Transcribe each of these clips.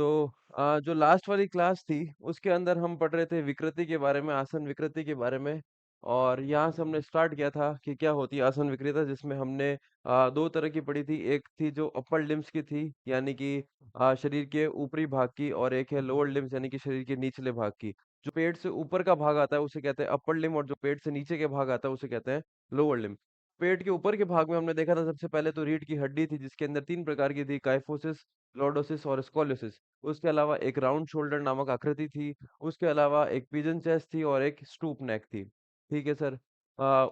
तो जो लास्ट वाली क्लास थी उसके अंदर हम पढ़ रहे थे विकृति के बारे में, आसन विकृति के बारे में। और यहाँ से हमने स्टार्ट किया था कि क्या होती है आसन विकृति, जिसमें हमने दो तरह की पढ़ी थी। एक थी जो अपर लिम्स की थी, यानी कि शरीर के ऊपरी भाग की, और एक है लोअर लिम्स यानी कि शरीर के निचले भाग की। जो पेट से ऊपर का भाग आता है उसे कहते हैं अपर लिम, और जो पेट से नीचे के भाग आता है उसे कहते हैं लोअर लिम। पेट के ऊपर के भाग में हमने देखा था सबसे पहले तो रीढ़ की हड्डी थी, जिसके अंदर तीन प्रकार की थी: काइफोसिस, लॉर्डोसिस और स्कोलियोसिस। उसके अलावा एक राउंड शोल्डर नामक आकृति थी। उसके अलावा एक पिजन चेस्ट थी और एक स्टूप नेक थी। ठीक है सर।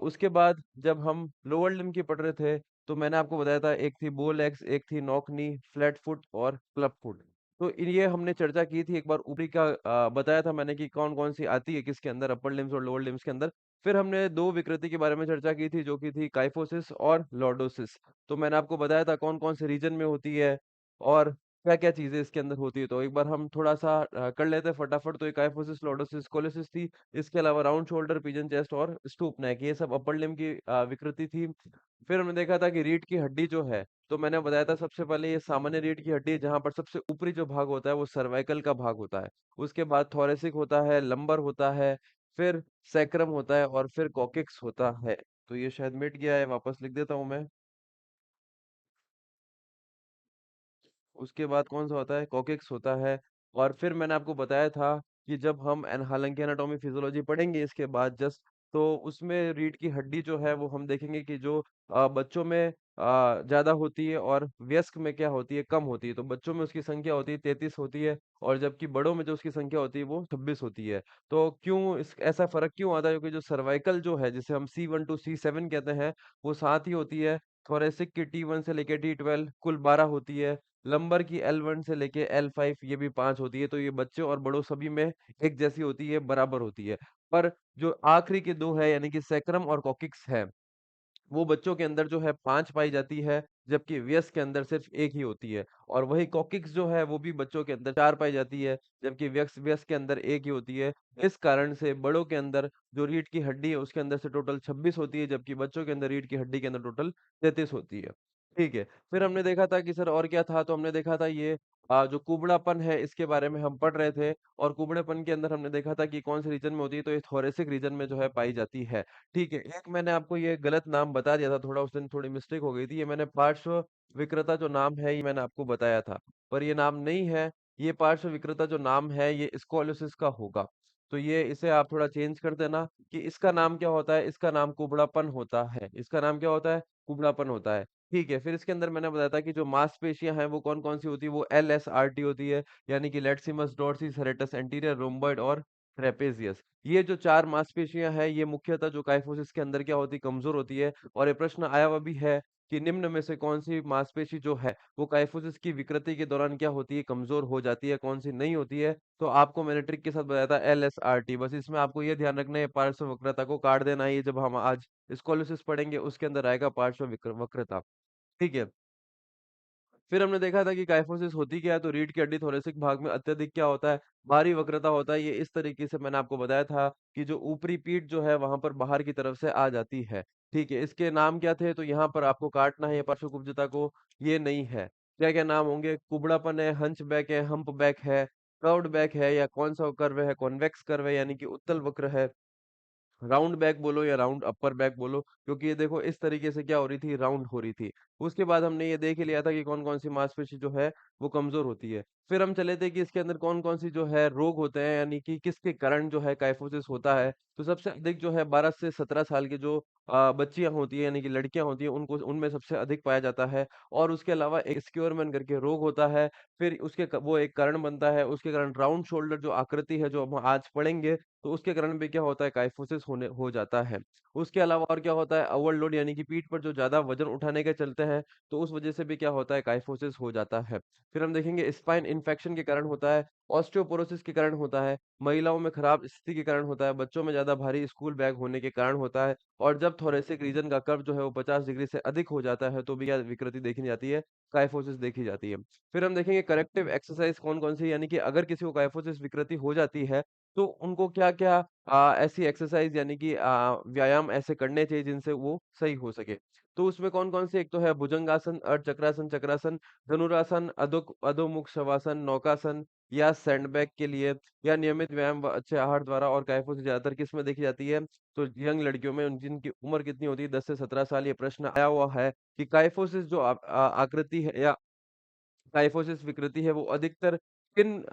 उसके बाद जब हम लोअर लिम्ब की पढ़ रहे थे तो मैंने आपको बताया था एक थी बो लेग्स, एक थी नॉक नी, फ्लैट फुट और क्लब फुट। तो ये हमने चर्चा की थी। एक बार ऊपरी का बताया था मैंने कि कौन कौन सी आती है किसके अंदर, अपर लिम्स और लोअर लिम्स के अंदर। फिर हमने दो विकृति के बारे में चर्चा की थी, जो कि थी काइफोसिस और लॉर्डोसिस। तो मैंने आपको बताया था कौन कौन से रीजन में होती है और क्या-क्या चीज़ें इसके अंदर होती है। तो एक बार हम थोड़ा-सा कर लेते हैं फटाफट। तो ये काइफोसिस, लॉर्डोसिस, कोलिसिस थी। इसके अलावा राउंड शोल्डर, पिजन चेस्ट और स्टूप नेक, ये सब अपर लिम्ब की विकृति थी। फिर हमने देखा था कि रीढ़ की हड्डी जो है, तो मैंने बताया था सबसे पहले ये सामान्य रीढ़ की हड्डी है, जहाँ पर सबसे ऊपरी जो भाग होता है वो सर्वाइकल का भाग होता है। उसके बाद थोरैसिक होता है, लंबर होता है, फिर सैक्रम होता है और फिर कॉक्सिक्स होता है। तो ये शायद मिट गया है, वापस लिख देता हूँ मैं। उसके बाद कौन-सा होता है? कॉकेक्स होता है। और फिर मैंने आपको बताया था कि जब हम हालाँकि एनाटॉमी फिजियोलॉजी पढ़ेंगे इसके बाद जस्ट, तो उसमें रीढ़ की हड्डी जो है वो हम देखेंगे कि जो बच्चों में ज़्यादा होती है और वयस्क में क्या होती है, कम होती है। तो बच्चों में उसकी संख्या होती है 33 होती है, और जबकि बड़ों में जो उसकी संख्या होती है वो 26 होती है। तो क्यों इस ऐसा फ़र्क क्यों आता है? क्योंकि जो सर्वाइकल जो है, जिसे हम C1 टू C7 कहते हैं, वो 7 ही होती है। थोरैसिक की T1 से लेके T12 कुल 12 होती है। लंबर की L1 से लेके L5 ये भी 5 होती है। तो ये बच्चों और बड़ों सभी में एक जैसी होती है, बराबर होती है। पर जो आखिरी के 2 है, यानी कि सैक्रम और कॉक्सिक्स है, वो बच्चों के अंदर जो है 5 पाई जाती है, जबकि वयस्क के अंदर सिर्फ 1 ही होती है। और वही कॉक्सिक्स जो है वो भी बच्चों के अंदर 4 पाई जाती है, जबकि वयस्क वयस्क के अंदर 1 ही होती है। इस कारण से बड़ों के अंदर जो रीढ़ की हड्डी है उसके अंदर से टोटल 26 होती है, जबकि बच्चों के अंदर रीढ़ की हड्डी के अंदर टोटल 33 होती है। ठीक है। फिर हमने देखा था कि सर और क्या था? तो हमने देखा था ये जो कुबड़ापन है इसके बारे में हम पढ़ रहे थे। और कुबड़ेपन के अंदर हमने देखा था कि कौन से रीजन में होती है, तो ये थोरैसिक रीजन में जो है पाई जाती है। ठीक है। एक मैंने आपको ये गलत नाम बता दिया था, थोड़ा उस दिन थोड़ी मिस्टेक हो गई थी। ये मैंने पार्श्व विक्रेता जो नाम है ये मैंने आपको बताया था, पर ये नाम नहीं है। ये पार्श्व विक्रेता जो नाम है ये स्कोलियोसिस का होगा। तो ये इसे आप थोड़ा चेंज कर देना कि इसका नाम क्या होता है, इसका नाम कुबड़ापन होता है। इसका नाम क्या होता है? कुबड़ापन होता है। ठीक है। फिर इसके अंदर मैंने बताया था कि जो मांसपेशियां हैं वो कौन-कौन सी होती है, वो LSRT होती है, यानी कि latissimus dorsi, serratus anterior, rhomboid और ट्रेपेजियस। ये जो 4 मांसपेशियाँ हैं, ये मुख्यतः जो काइफोसिस के अंदर क्या होती है, कमज़ोर होती है। और ये प्रश्न आया हुआ भी है कि निम्न में से कौन-सी मांसपेशी जो है, वो काइफोसिस की विकृति के दौरान क्या होती है, कमज़ोर हो जाती है, कौन-सी नहीं होती है। तो आपको मैंने ट्रिक के साथ बताया था LSRT। बस इसमें आपको ये ध्यान रखना है, पार्श्व वक्रता को काट देना है। ये जब हम आज स्कोलियोसिस पढ़ेंगे उसके अंदर आएगा पार्श्व वक्रता। ठीक है। फिर हमने देखा था कि काइफोसिस होती क्या है, तो रीढ़ की हड्डी थोरैसिक भाग में अत्यधिक क्या होता है, भारी वक्रता होता है। ये इस तरीके से मैंने आपको बताया था कि जो ऊपरी पीठ जो है वहां पर बाहर की तरफ से आ जाती है। ठीक है। इसके नाम क्या थे? तो यहाँ पर आपको काटना है ये पार्श्वकुब्जता को, ये नहीं है। क्या क्या नाम होंगे? कुबड़ापन है, हंच बैक है, हम्प बैक है, कर्व्ड बैक है, या कौन सा कर्व है, कॉन्वेक्स कर्व है यानी कि उत्तल वक्र है, राउंड बैक बोलो या राउंड अपर बैक बोलो, क्योंकि ये देखो इस तरीके से क्या हो रही थी, राउंड हो रही थी। उसके बाद हमने ये देख ही लिया था कि कौन कौन सी मांसपेशी जो है वो कमजोर होती है। फिर हम चले थे कि इसके अंदर कौन कौन सी जो है रोग होते हैं, यानी कि किसके कारण जो है काइफोसिस होता है। तो सबसे अधिक जो है 12 से 17 साल की जो बच्चियां होती है, यानी कि लड़कियां होती है, उनको उनमें सबसे अधिक पाया जाता है। और उसके अलावा एक स्क्योरमैन करके रोग होता है। फिर वो एक कारण बनता है, उसके कारण राउंड शोल्डर जो आकृति है जो हम आज पढ़ेंगे, तो उसके कारण भी क्या होता है, काइफोसिस होने हो जाता है। उसके अलावा और क्या होता है, ओवरलोड, यानी कि पीठ पर जो ज़्यादा वज़न उठाने के चलते हैं, तो उस वज़ह से भी क्या होता है, काइफोसिस हो जाता है। फिर हम देखेंगे स्पाइन इन्फेक्शन के कारण होता है, ऑस्टियोपोरोसिस के कारण होता है, महिलाओं में खराब स्थिति के कारण होता है, बच्चों में ज़्यादा भारी स्कूल बैग होने के कारण होता है, और जब थोरैसिक रीजन का कर्व जो है वो 50 डिग्री से अधिक हो जाता है, तो भी क्या विकृति देखी जाती है, काइफोसिस देखी जाती है। फिर हम देखेंगे करेक्टिव एक्सरसाइज़ कौन-कौन सी, यानी कि अगर किसी को काइफोसिस विकृति हो जाती है, तो उनको क्या-क्या ऐसी एक्सरसाइज़ यानी कि व्यायाम ऐसे करने चाहिए जिनसे वो सही हो सके। तो उसमें कौन-कौन से एक तो है भुजंगासन, अर्धचक्रासन, चक्रासन, धनुरासन, अधोमुख शवासन, नौकासन या सैंडबैग के लिए या नियमित व्यायाम व अच्छे आहार द्वारा और कायफोसिस ज़्यादातर किसमें देखी जाती है? तो यंग लड़कियों में जिनकी उम्र कितनी होती है 10 से 17 साल ये प्रश्न आया हुआ है कि कायफोसिस जो आकृति है या काइफोसिस विकृति है वो अधिकतर किन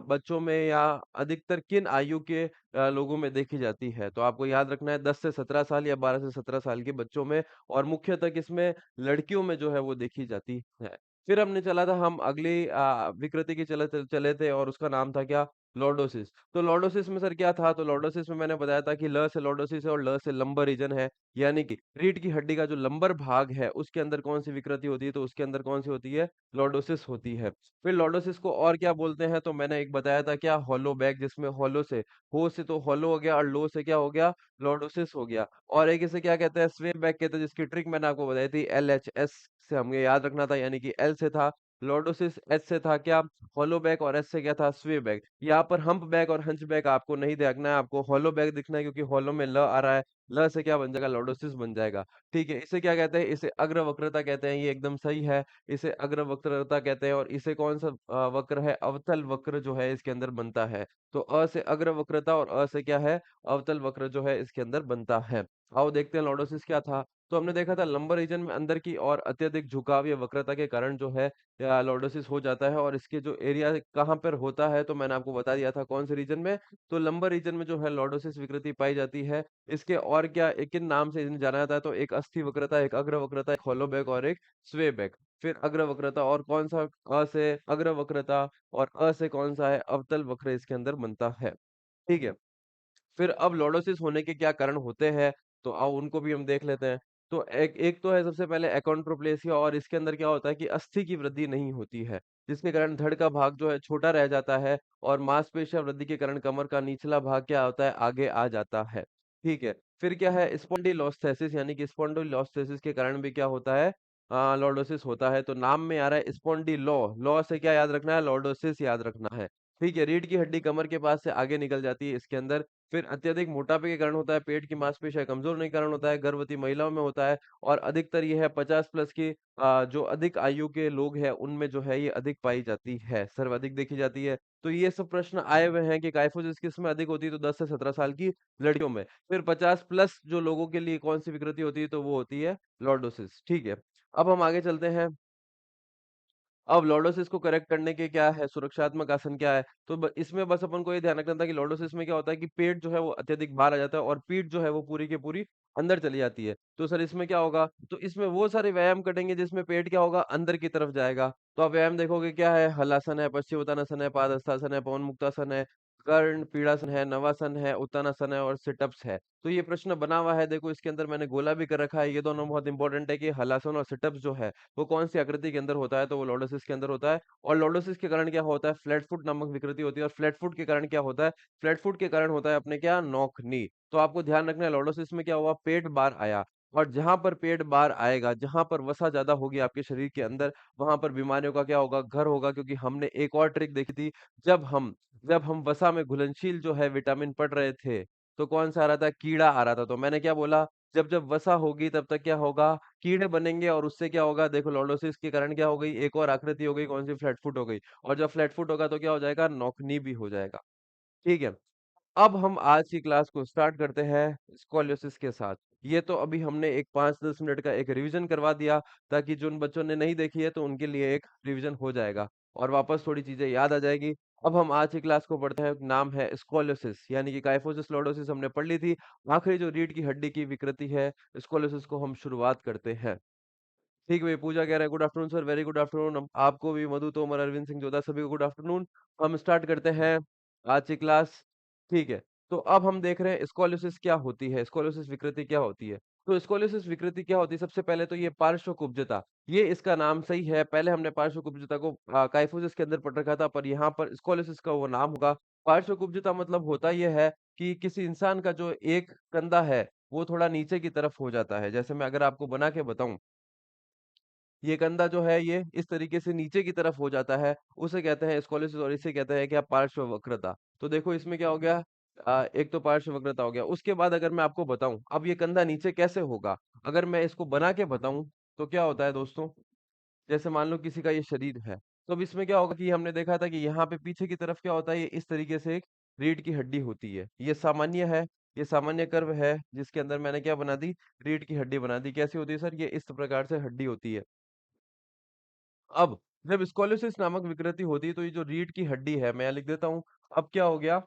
बच्चों में या अधिकतर किन आयु के लोगों में देखी जाती है? तो आपको याद रखना है 10 से 17 साल या 12 से 17 साल के बच्चों में और मुख्यतः किसमें लड़कियों में जो है वो देखी जाती है। फिर हमने चला था हम अगली विकृति की चले थे और उसका नाम था क्या? लॉर्डोसिस। तो लॉर्डोसिस में सर क्या था? तो लॉर्डोसिस में मैंने बताया था कि ल से लॉर्डोसिस है और ल से लंबर रीजन है। यानी कि रीढ़ की हड्डी का जो लंबर भाग है उसके अंदर कौन-सी विकृति होती है? तो उसके अंदर कौन-सी होती है? लॉर्डोसिस होती है। फिर लॉर्डोसिस को और क्या बोलते हैं? तो मैंने एक बताया था क्या हॉलो बैग जिसमें हॉलो से हो से तो हॉलो हो गया और लो से क्या हो गया? लॉर्डोसिस हो गया। और एक इसे क्या कहते हैं? स्वे बैग कहते हैं जिसकी ट्रिक मैंने आपको बताई थी एलएचएस से हमें याद रखना था यानी कि एल से था लॉर्डोसिस, एच से था क्या? हॉलो बैग और एस से क्या था? स्वे बैग। यहाँ पर हम्प बैग और हंच बैग आपको नहीं देखना है, आपको हॉलो बैग दिखना है क्योंकि हॉलो में ल आ रहा है। ल से क्या बन जाएगा? लॉर्डोसिस बन जाएगा। ठीक है, इसे क्या कहते हैं? इसे अग्रवक्रता कहते हैं, ये एकदम सही है। इसे अग्रवक्रता कहते हैं और इसे कौन-सा वक्र है? अवतल वक्र जो है इसके अंदर बनता है। तो अ से अग्रवक्रता और अ से क्या है? अवतल वक्र जो है इसके अंदर बनता है। आओ देखते हैं लॉर्डोसिस क्या था? तो हमने देखा था लंबर रीजन में अंदर की ओर अत्यधिक झुकाव या वक्रता के कारण जो है या लॉर्डोसिस हो जाता है और इसके जो एरिया कहाँ पर होता है तो मैंने आपको बता दिया था कौन से रीजन में? तो लंबर रीजन में जो है लॉर्डोसिस विकृति पाई जाती है। इसके और क्या किन नाम से इन्हें जाना जाता है? तो एक अस्थि वक्रता, एक अग्र वक्रता, एक होलो बैक और एक स्वे बैक। फिर अग्र वक्रता और कौन-सा अ से अग्र वक्रता और अ से कौन-सा है अवतल वक्र इसके अंदर बनता है। ठीक है? फिर अब लॉर्डोसिस होने के क्या कारण होते हैं, तो आओ उनको भी हम देख लेते हैं। तो एक एक तो है सबसे पहले अकॉन्ड्रोप्लेसिया और इसके अंदर क्या होता है कि अस्थि की वृद्धि नहीं होती है, जिसके कारण धड़ का भाग जो है छोटा रह जाता है और मांसपेशियाँ वृद्धि के कारण कमर का निचला भाग क्या होता है, आगे आ जाता है। ठीक है? फिर क्या है स्पॉन्डिलोस्थेसिस यानी कि स्पॉन्डिलोस्थेसिस के कारण भी क्या होता है लॉर्डोसिस होता है। तो नाम में आ रहा है स्पॉन्डिलो, लॉ से क्या याद रखना है, लॉर्डोसिस याद रखना है। ठीक है? रीढ़ की हड्डी कमर के पास से आगे निकल जाती है इसके अंदर फिर अत्यधिक मोटापे के कारण होता है, पेट की मांसपेशियाँ कमज़ोर होने के कारण होता है, गर्भवती महिलाओं में होता है और अधिकतर ये है 50 प्लस की जो अधिक आयु के लोग हैं, उनमें जो है ये अधिक पाई जाती है, सर्वाधिक देखी जाती है। तो ये सब प्रश्न आए हुए हैं कि काइफोसिस किसमें अधिक होती है, तो 10 से 17 साल की लड़कियों में। फिर 50 प्लस जो लोगों के लिए कौन-सी विकृति होती है, तो वो होती है लॉर्डोसिस, ठीक है। अब हम आगे चलते हैं अब लॉर्डोसिस को करेक्ट करने के क्या है, सुरक्षात्मक आसन क्या है? तो ब इसमें बस अपन को ये ध्यान रखना था कि लॉर्डोसिस में क्या होता है कि पेट जो है वो अत्यधिक बाहर आ जाता है और पीठ जो है वो पूरी की पूरी अंदर चली जाती है। तो सर इसमें क्या होगा? तो इसमें वो सारे व्यायाम करेंगे जिसमें पेट क्या होगा? अंदर की तरफ जाएगा। तो आप व्यायाम देखोगे क्या है? हलासन है, पश्चिमोत्तानासन है, पादहस्तासन है, पवनमुक्तासन है, कर्ण पीड़ासन है, नवासन है, उत्तानासन है और सिट-अप्स है। तो ये प्रश्न बना हुआ है देखो इसके अंदर मैंने गोला भी कर रखा है। ये दोनों बहुत इंपॉर्टेंट है कि हलासन और सिट-अप्स जो है वो कौन-सी आकृति के अंदर होता है, तो वो लॉर्डोसिस के अंदर होता है और लॉर्डोसिस के कारण क्या होता है, फ्लैट फुट नामक विकृति होती है और फ्लैट फुट के कारण क्या होता है, फ्लैट फुट के कारण होता है अपने क्या नॉक नी। तो आपको ध्यान रखना है लॉर्डोसिस में क्या हुआ, पेट बाहर आया और जहाँ पर पेट बाहर आएगा, जहाँ पर वसा ज़्यादा होगी आपके शरीर के अंदर, वहाँ पर बीमारियों का क्या होगा, घर होगा क्योंकि हमने एक और ट्रिक देखी थी, जब हम जब हम वसा में घुलनशील जो है विटामिन पढ़ रहे थे, तो कौन-सा आ रहा था, कीड़ा आ रहा था। तो मैंने क्या बोला, जब जब वसा होगी तब तक क्या होगा कीड़े बनेंगे और उससे क्या होगा देखो लॉर्डोसिस के कारण क्या हो गई एक और आकृति हो गई कौन सी फ्लैट फुट हो गई और जब फ्लैट फुट होगा तो क्या हो जाएगा नौकनी भी हो जाएगा ठीक है अब हम आज की क्लास को स्टार्ट करते हैं स्coliosis के साथ। ये तो अभी हमने एक 5-10 मिनट का एक रिवीजन करवा दिया ताकि जिन बच्चों ने नहीं देखी है तो उनके लिए एक रिवीजन हो जाएगा और वापस थोड़ी चीजें याद आ जाएगी। अब हम आज की क्लास को पढ़ते हैं, नाम है स्coliosis यानी कि काइफोसिस लॉर्डोसिस हमने पढ़ ली थी। आखिरी जो रीढ़ की हड्डी की विकृति है स्coliosis को हम शुरुआत करते हैं। ठीक है भई, पूजा कह रहा है good afternoon sir, very good afternoon. आपको भी मधु, तोमर, अरविंद सिंह जोधा सभी को गुड आफ्टरनून। हम स्टार्ट करते हैं आज की क्लास। ठीक है, तो अब हम देख रहे हैं स्कोलियोसिस क्या होती है, स्कोलियोसिस विकृति क्या होती है। तो स्कोलियोसिस विकृति क्या होती है, सबसे पहले तो ये पार्श्व-कुब्जता, ये इसका नाम सही है। पहले हमने पार्श्व-कुब्जता को काइफोसिस के अंदर पढ़ रखा था, पर यहाँ पर स्कोलियोसिस का वो नाम होगा। पार्श्व-कुब्जता मतलब होता ये है कि किसी इंसान का जो एक कंधा है, वो थोड़ा नीचे की तरफ हो जाता है। जैसे मैं अगर आपको बना के बताऊँ ये कंधा जो है ये इस तरीके से नीचे की तरफ हो जाता है, उसे कहते हैं स्कोलियोसिस और इसे कहते हैं क्या पार्श्व वक्रता। तो देखो इसमें क्या हो गया एक तो पार्श्व वक्रता हो गया। उसके बाद अगर मैं आपको बताऊं अब ये कंधा नीचे कैसे होगा, अगर मैं इसको बना के बताऊं तो क्या होता है दोस्तों, जैसे मान लो किसी का ये शरीर है, तो अब इसमें क्या होगा कि हमने देखा था कि यहाँ पे पीछे की तरफ क्या होता है, ये इस तरीके से एक रीढ़ की हड्डी होती है। ये सामान्य है, ये सामान्य कर्व है जिसके अंदर मैंने क्या बना दी, रीढ़ की हड्डी बना दी। कैसी होती है सर, ये इस प्रकार से हड्डी होती है। अब जब स्कॉलियोसिस नामक विकृति होती है तो ये जो रीढ़ की हड्डी है, मैं यहाँ लिख देता हूँ। अब क्या हो गया,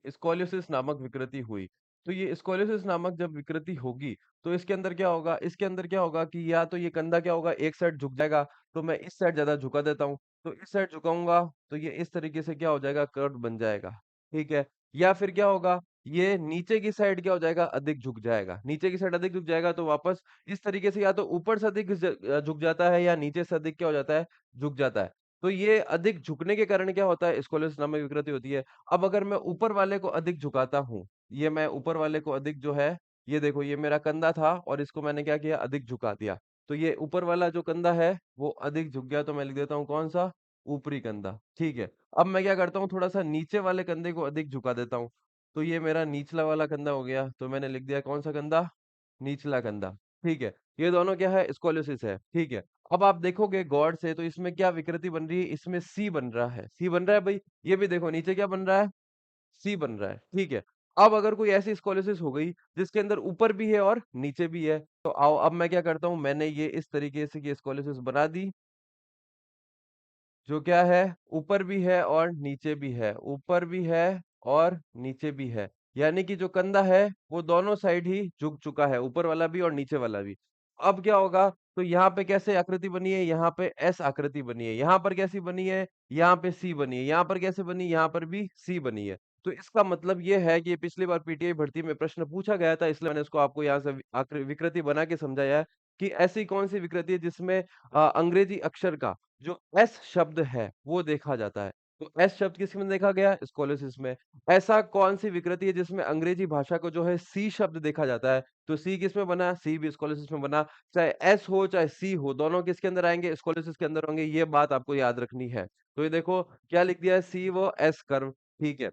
स्कॉलियोसिस नामक विकृति हुई। तो ये स्कॉलियोसिस नामक जब विकृति होगी तो इसके अंदर क्या होगा, इसके अंदर क्या होगा कि या तो ये कंधा क्या होगा, एक साइड झुक जाएगा। तो मैं इस साइड ज्यादा झुका देता हूँ, तो इस साइड झुकाऊंगा तो ये इस तरीके से क्या हो जाएगा, कर्व बन जाएगा। ठीक है। या फिर क्या होगा, ये नीचे की साइड क्या हो जाएगा, अधिक झुक जाएगा। नीचे की साइड अधिक झुक जाएगा तो वापस इस तरीके से या तो ऊपर से अधिक झुक जाता है या नीचे से अधिक क्या हो जाता है, झुक जाता है। तो ये अधिक झुकने के कारण क्या होता है, स्कॉलियोसिस नामक विकृति होती है। अब अगर मैं ऊपर वाले को अधिक झुकाता हूँ, ये मैं ऊपर वाले को अधिक जो है, ये देखो ये मेरा कंधा था और इसको मैंने क्या किया, अधिक झुका दिया। तो ये ऊपर वाला जो कंधा है वो अधिक झुक गया, तो मैं लिख देता हूँ कौन सा, ऊपरी कंधा। ठीक है। अब मैं क्या करता हूँ, थोड़ा सा नीचे वाले कंधे को अधिक झुका देता हूँ, तो ये मेरा निचला वाला कंधा हो गया। तो मैंने लिख दिया कौन सा कंधा, निचला कंधा। ठीक है। ये दोनों क्या है, स्कॉलियोसिस है। ठीक है। अब आप देखोगे गौर से तो इसमें क्या विकृति बन रही है, इसमें सी बन रहा है, सी बन रहा है भाई। ये भी देखो नीचे क्या बन रहा है, सी बन रहा है। ठीक है। अब अगर कोई ऐसी स्कॉलियोसिस हो गई जिसके अंदर ऊपर भी है और नीचे भी है, तो आओ अब मैं क्या करता हूं, मैंने ये इस तरीके से की स्कॉलियोसिस बना दी, जो क्या है, ऊपर भी है और नीचे भी है, ऊपर भी है और नीचे भी है। यानी कि जो कंधा है वो दोनों साइड ही झुक चुका है, ऊपर वाला भी और नीचे वाला भी। अब क्या होगा, तो यहाँ पे कैसे आकृति बनी है, यहाँ पे एस आकृति बनी है, यहाँ पर कैसी बनी है, यहाँ पे सी बनी है, यहाँ पर कैसे बनी, यहाँ पर भी सी बनी है। तो इसका मतलब ये है कि ये पिछली बार पीटीआई भर्ती में प्रश्न पूछा गया था, इसलिए मैंने इसको आपको यहाँ से विकृति बना के समझाया है कि ऐसी कौन सी विकृति है जिसमें अंग्रेजी अक्षर का जो एस शब्द है वो देखा जाता है। तो एस शब्द किसमें देखा गया, स्कॉलियोसिस में। ऐसा कौन सी विकृति है जिसमें अंग्रेजी भाषा को जो है सी शब्द देखा जाता है, तो सी किसमें बना, सी भी स्कॉलियोसिस में बना। चाहे एस हो चाहे सी हो, दोनों किसके अंदर आएंगे, स्कॉलियोसिस के अंदर होंगे। ये बात आपको याद रखनी है। तो ये देखो क्या लिख दिया है, सी वो एस कर्व। ठीक है।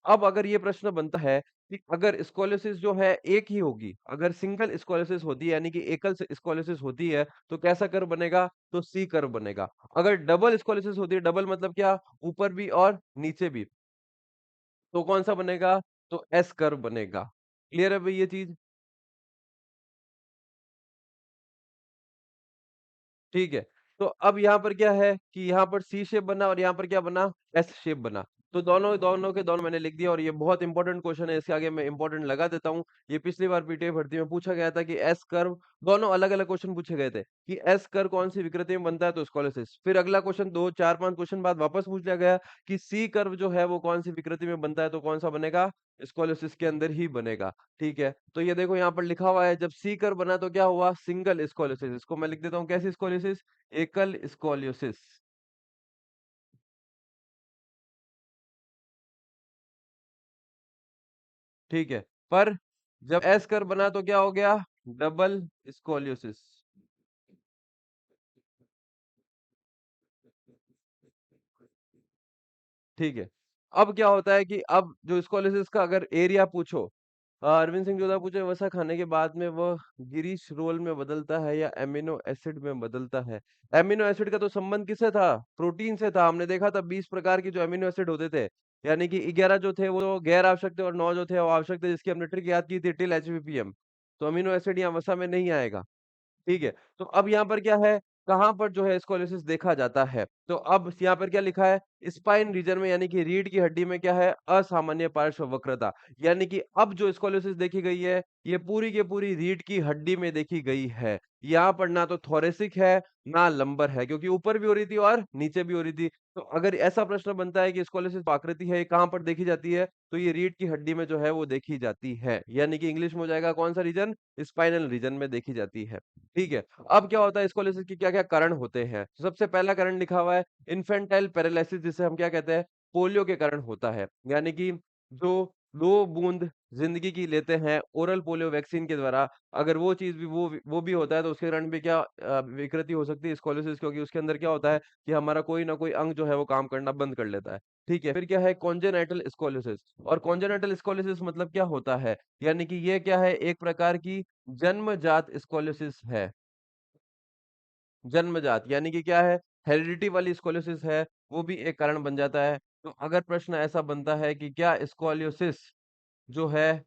अब अगर ये प्रश्न बनता है कि अगर स्कॉलियोसिस जो है एक ही होगी, अगर सिंगल स्कॉलियोसिस होती है यानी कि एकल स्कॉलियोसिस होती है, तो कैसा कर्व बनेगा, तो सी कर्व बनेगा। अगर डबल स्कॉलियोसिस होती है, डबल मतलब क्या, ऊपर भी और नीचे भी, तो कौन सा बनेगा, तो एस कर्व बनेगा। क्लियर है भाई ये चीज। ठीक है। तो अब यहाँ पर क्या है कि यहाँ पर सी शेप बना और यहाँ पर क्या बना, एस शेप बना। तो दोनों दोनों के दोनों मैंने लिख दिया और ये बहुत इंपॉर्टेंट क्वेश्चन है, इसके आगे मैं इंपॉर्टेंट लगा देता हूँ। ये पिछली बार पीटीआई भर्ती में पूछा गया था कि एस कर्व, दोनों अलग अलग क्वेश्चन पूछे गए थे कि एस कर्व कौन सी विकृति में बनता है, तो स्कॉलियोसिस। फिर अगला क्वेश्चन दो चार पांच क्वेश्चन बाद वापस पूछ लिया गया कि सी कर्व जो है वो कौन सी विकृति में बनता है, तो कौन सा बनेगा, स्कॉलियोसिस के अंदर ही बनेगा। ठीक है। तो ये देखो यहाँ पर लिखा हुआ है, जब सी कर्व बना तो क्या हुआ, सिंगल स्कॉलियोसिस। इसको मैं लिख देता हूँ कैसी स्कॉलियोसिस, एकल स्कॉलियोसिस। ठीक है। पर जब एस कर बना तो क्या हो गया, डबल स्कॉलियोसिस। ठीक है। अब क्या होता है कि अब जो स्कॉलियोसिस का अगर एरिया पूछो, अरविंद सिंह जोधा पूछे वसा खाने के बाद में वह गिरीश रोल में बदलता है या एमिनो एसिड में बदलता है। एमिनो एसिड का तो संबंध किससे था, प्रोटीन से था। हमने देखा था 20 प्रकार के जो एमिनो एसिड होते थे, यानी कि 11 जो थे वो तो गैर आवश्यक थे और 9 जो थे वो आवश्यक थे, जिसकी हमने ट्रिक याद की थी, टिल एचवीपीएम। तो अमीनो एसिड यहाँ वसा में नहीं आएगा। ठीक है। तो अब यहाँ पर क्या है, कहाँ पर जो है स्कॉलियोसिस देखा जाता है, तो अब यहाँ पर क्या लिखा है, स्पाइन रीजन में, यानी कि रीढ़ की हड्डी में क्या है, असामान्य पार्श्व वक्रता। यानी कि अब जो स्कॉलियोसिस देखी गई है ये पूरी की पूरी रीढ़ की हड्डी में देखी गई है। यहाँ पर ना तो थोरेसिक है ना लंबर है, क्योंकि ऊपर भी हो रही थी और नीचे भी हो रही थी। तो अगर ऐसा प्रश्न बनता है कि स्कॉलियोसिस आकृति है, ये कहाँ पर देखी जाती है, तो ये रीढ़ की हड्डी में जो है वो देखी जाती है। यानी कि इंग्लिश में हो जाएगा कौन सा रीजन, स्पाइनल रीजन में देखी जाती है। ठीक है। अब क्या होता है, स्कॉलियोसिस के क्या क्या कारण होते हैं, तो सबसे पहला कारण लिखा हुआ है इन्फेंटाइल पैरालिसिस, जिसे हम क्या कहते हैं, पोलियो के कारण होता है। यानी कि जो 2 बूंद ज़िंदगी की लेते हैं ओरल पोलियो वैक्सीन के द्वारा, अगर वो चीज़ भी वो भी होता है तो उसके कारण भी क्या विकृति हो सकती है स्कोलिसिस, क्योंकि उसके अंदर क्या होता है कि हमारा कोई ना कोई अंग जो है वो काम करना बंद कर लेता है। ठीक है? फिर क्या है कॉन्जेनाइटल स्कोलिसिस, और कॉन्जेनाइटल स्कोलिसिस मतलब क्या होता है? यानी कि ये क्या है, एक प्रकार की जन्मजात स्कोलिसिस है। जन्मजात यानी कि क्या है, हेरिडिटी वाली स्कोलियोसिस है, वो भी एक कारण बन जाता है। तो अगर प्रश्न ऐसा बनता है कि क्या स्कोलियोसिस जो है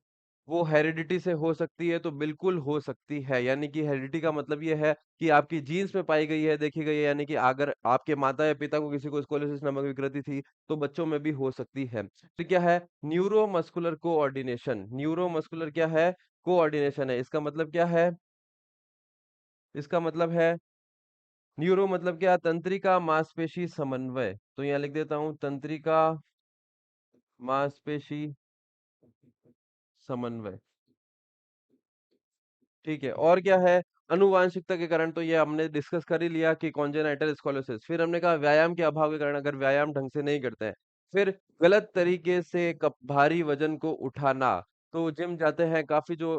वो हेरिडिटी से हो सकती है, तो बिल्कुल हो सकती है। यानी कि हेरिडिटी का मतलब ये है कि आपकी जीन्स में पाई गई है, देखी गई है, यानी कि अगर आपके माता या पिता को किसी को स्कोलियोसिस नामक विकृति थी, तो बच्चों में भी हो सकती है। फिर क्या है, न्यूरोमस्कुलर कोऑर्डिनेशन। न्यूरोमस्कुलर क्या है, कोऑर्डिनेशन है। इसका मतलब क्या है, इसका मतलब है न्यूरो मतलब क्या, तंत्रिका मांसपेशी समन्वय। तो यहाँ लिख देता हूँ तंत्रिका मांसपेशी समन्वय। ठीक है, और क्या है, आनुवांशिकता के कारण, तो ये हमने डिस्कस कर ही लिया कि कॉन्जेनाइटल स्कोलियोसिस। फिर हमने कहा व्यायाम के अभाव के कारण, अगर व्यायाम ढंग से नहीं करते हैं। फिर गलत तरीके से भारी वजन को उठाना। तो जिम जाते हैं काफी जो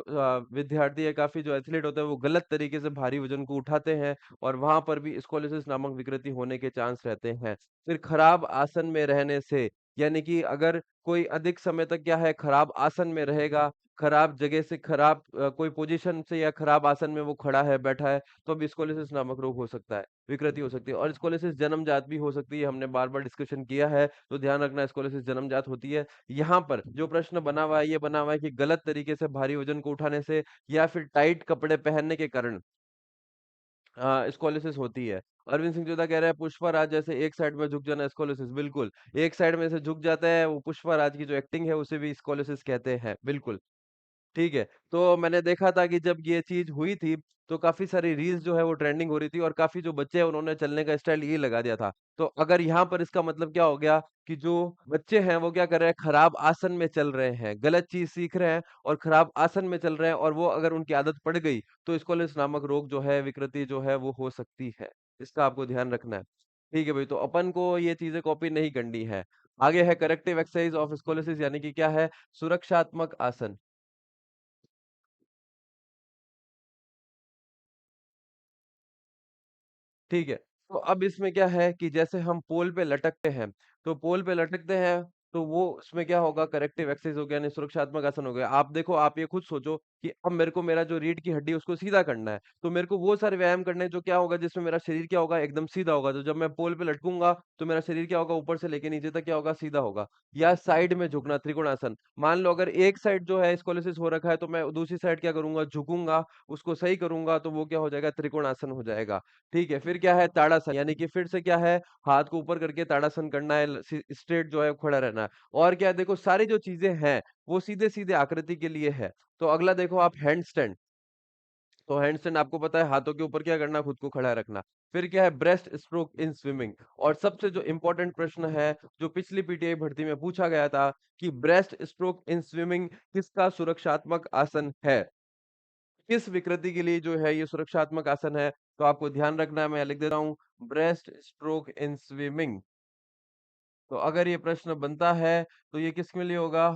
विद्यार्थी है, काफी जो एथलीट होते हैं, वो गलत तरीके से भारी वजन को उठाते हैं, और वहां पर भी स्कोलियोसिस नामक विकृति होने के चांस रहते हैं। फिर खराब आसन में रहने से, यानी कि अगर कोई अधिक समय तक क्या है खराब आसन में रहेगा, खराब जगह से, खराब कोई पोजीशन से या खराब आसन में वो खड़ा है, बैठा है, तो अब स्कोलियोसिस नामक रोग हो सकता है, विकृति हो सकती है। और स्कोलियोसिस जन्मजात भी हो सकती है, हमने बार-बार डिस्कशन किया है, तो ध्यान रखना स्कोलियोसिस जन्मजात होती है। यहाँ पर जो प्रश्न बना हुआ है, ये बना हुआ है कि गलत तरीके से भारी वजन को उठाने से या फिर टाइट कपड़े पहनने के कारण स्कोलियोसिस होती है। अरविंद सिंह जोधा कह रहा है पुष्पराज जैसे एक साइड में झुक जाना स्कोलियोसिस, बिल्कुल। एक साइड में से झुक जाता है, वो पुष्पराज की जो एक्टिंग है उसे भी स्कोलियोसिस कहते हैं, बिल्कुल। ठीक है। तो मैंने देखा था कि जब ये चीज़ हुई थी, तो काफ़ी सारी रील्स जो है वो ट्रेंडिंग हो रही थी, और काफ़ी जो बच्चे हैं उन्होंने चलने का स्टाइल यही लगा दिया था। तो अगर यहाँ पर इसका मतलब क्या हो गया कि जो बच्चे हैं वो क्या कर रहे हैं, खराब आसन में चल रहे हैं, गलत चीज़ सीख रहे हैं और खराब आसन में चल रहे हैं, और वो अगर उनकी आदत पड़ गई, तो स्कोलियोसिस नामक रोग जो है, विकृति जो है वो हो सकती है। इसका आपको ध्यान रखना है। ठीक है भाई, तो अपन को ये चीज़ें कॉपी नहीं करनी है। आगे है करेक्टिव एक्सरसाइज ऑफ स्कोलियोसिस, यानी कि क्या है, सुरक्षात्मक आसन। ठीक है। तो अब इसमें क्या है कि जैसे हम पोल पे लटकते हैं, तो पोल पे लटकते हैं, तो वो उसमें क्या होगा, करेक्टिव एक्सरसाइज हो गया, यानी सुरक्षात्मक आसन हो गया। आप देखो, आप ये खुद सोचो कि अब मेरे को मेरा जो रीढ़ की हड्डी है उसको सीधा करना है, तो मेरे को वो सारे व्यायाम करने हैं जो क्या होगा, जिसमें मेरा शरीर क्या होगा, एकदम सीधा होगा। तो जब मैं पोल पे लटकूंगा, तो मेरा शरीर क्या होगा, ऊपर से लेके नीचे तक क्या होगा, सीधा होगा। या साइड में झुकना, त्रिकोणासन। मान लो अगर एक साइड जो है स्कोलियोसिस हो रखा है, तो मैं दूसरी साइड क्या करूंगा, झुकूंगा, उसको सही करूंगा, तो वो क्या हो जाएगा, त्रिकोणासन हो जाएगा। ठीक है, फिर क्या है ताड़ासन, यानी कि फिर से क्या है, हाथ को ऊपर करके ताड़ासन करना है, स्ट्रेट जो है खड़ा रहना है। और क्या है, देखो सारी जो चीजें हैं वो सीधे सीधे आकृति के लिए है। तो अगला देखो आप हैंड स्टैंड। तो हैंड स्टैंड आपको पता है, हाथों के ऊपर क्या करना, खुद को खड़ा रखना। फिर क्या है, ब्रेस्ट स्ट्रोक इन स्विमिंग। और सबसे जो इंपॉर्टेंट प्रश्न है, जो पिछली पीटीआई भर्ती में पूछा गया था, कि ब्रेस्ट स्ट्रोक इन स्विमिंग किसका सुरक्षात्मक आसन है, किस विकृति के लिए जो है ये सुरक्षात्मक आसन है। तो आपको ध्यान रखना है, मैं लिख दे रहा हूँ, ब्रेस्ट स्ट्रोक इन स्विमिंग। तो अगर ये प्रश्न बनता है, तो ये किसके लिए होगा,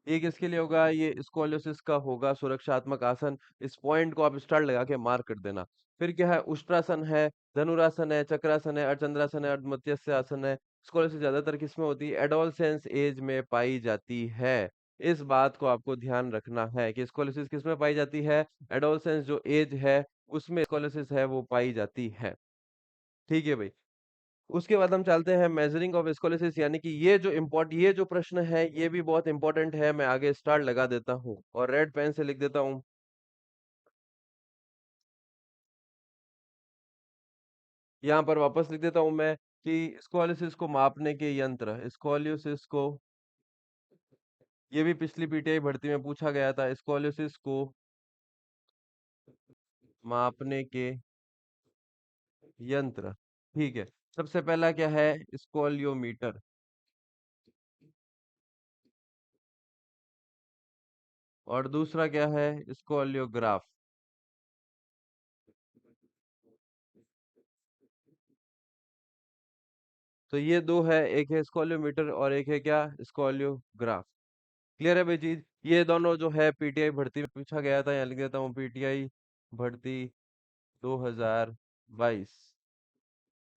ये किसके लिए होगा, ये स्कोलियोसिस का होगा सुरक्षात्मक आसन। इस पॉइंट को आप स्टार लगा के मार्क कर देना। फिर क्या है, उष्ट्रासन है, धनुरासन है, चक्रासन है, अर्धचंद्रासन है, अर्धमत्स्य आसन है। स्कोलियोसिस ज्यादातर किसमें होती है, एडोलसेंस एज में पाई जाती है। इस बात को आपको ध्यान रखना है कि स्कोलियोसिस किसमें पाई जाती है, एडोलसेंस जो एज है उसमें स्कोलियोसिस है वो पाई जाती है। ठीक है भाई। उसके बाद हम चलते हैं मेजरिंग ऑफ स्कोलियोसिस, यानी कि ये जो प्रश्न है ये भी बहुत इंपॉर्टेंट है। मैं आगे स्टार लगा देता हूँ और रेड पेन से लिख देता हूँ। यहाँ पर वापस लिख देता हूँ मैं कि स्कोलियोसिस को मापने के यंत्र, स्कोलियोसिस को, ये भी पिछली पीटीआई भर्ती में पूछा गया था, स्कोलियोसिस को मापने के यंत्र। ठीक है, सबसे पहला क्या है, स्कोलियोमीटर। और दूसरा क्या है, स्कोलियोग्राफ। तो ये दो है, एक है स्कोलियोमीटर और एक है क्या, स्कोलियोग्राफ। क्लियर है भाई चीज? ये दोनों जो है पीटीआई भर्ती में पूछा गया था, यहाँ लिख देता हूँ पीटीआई भर्ती 2022।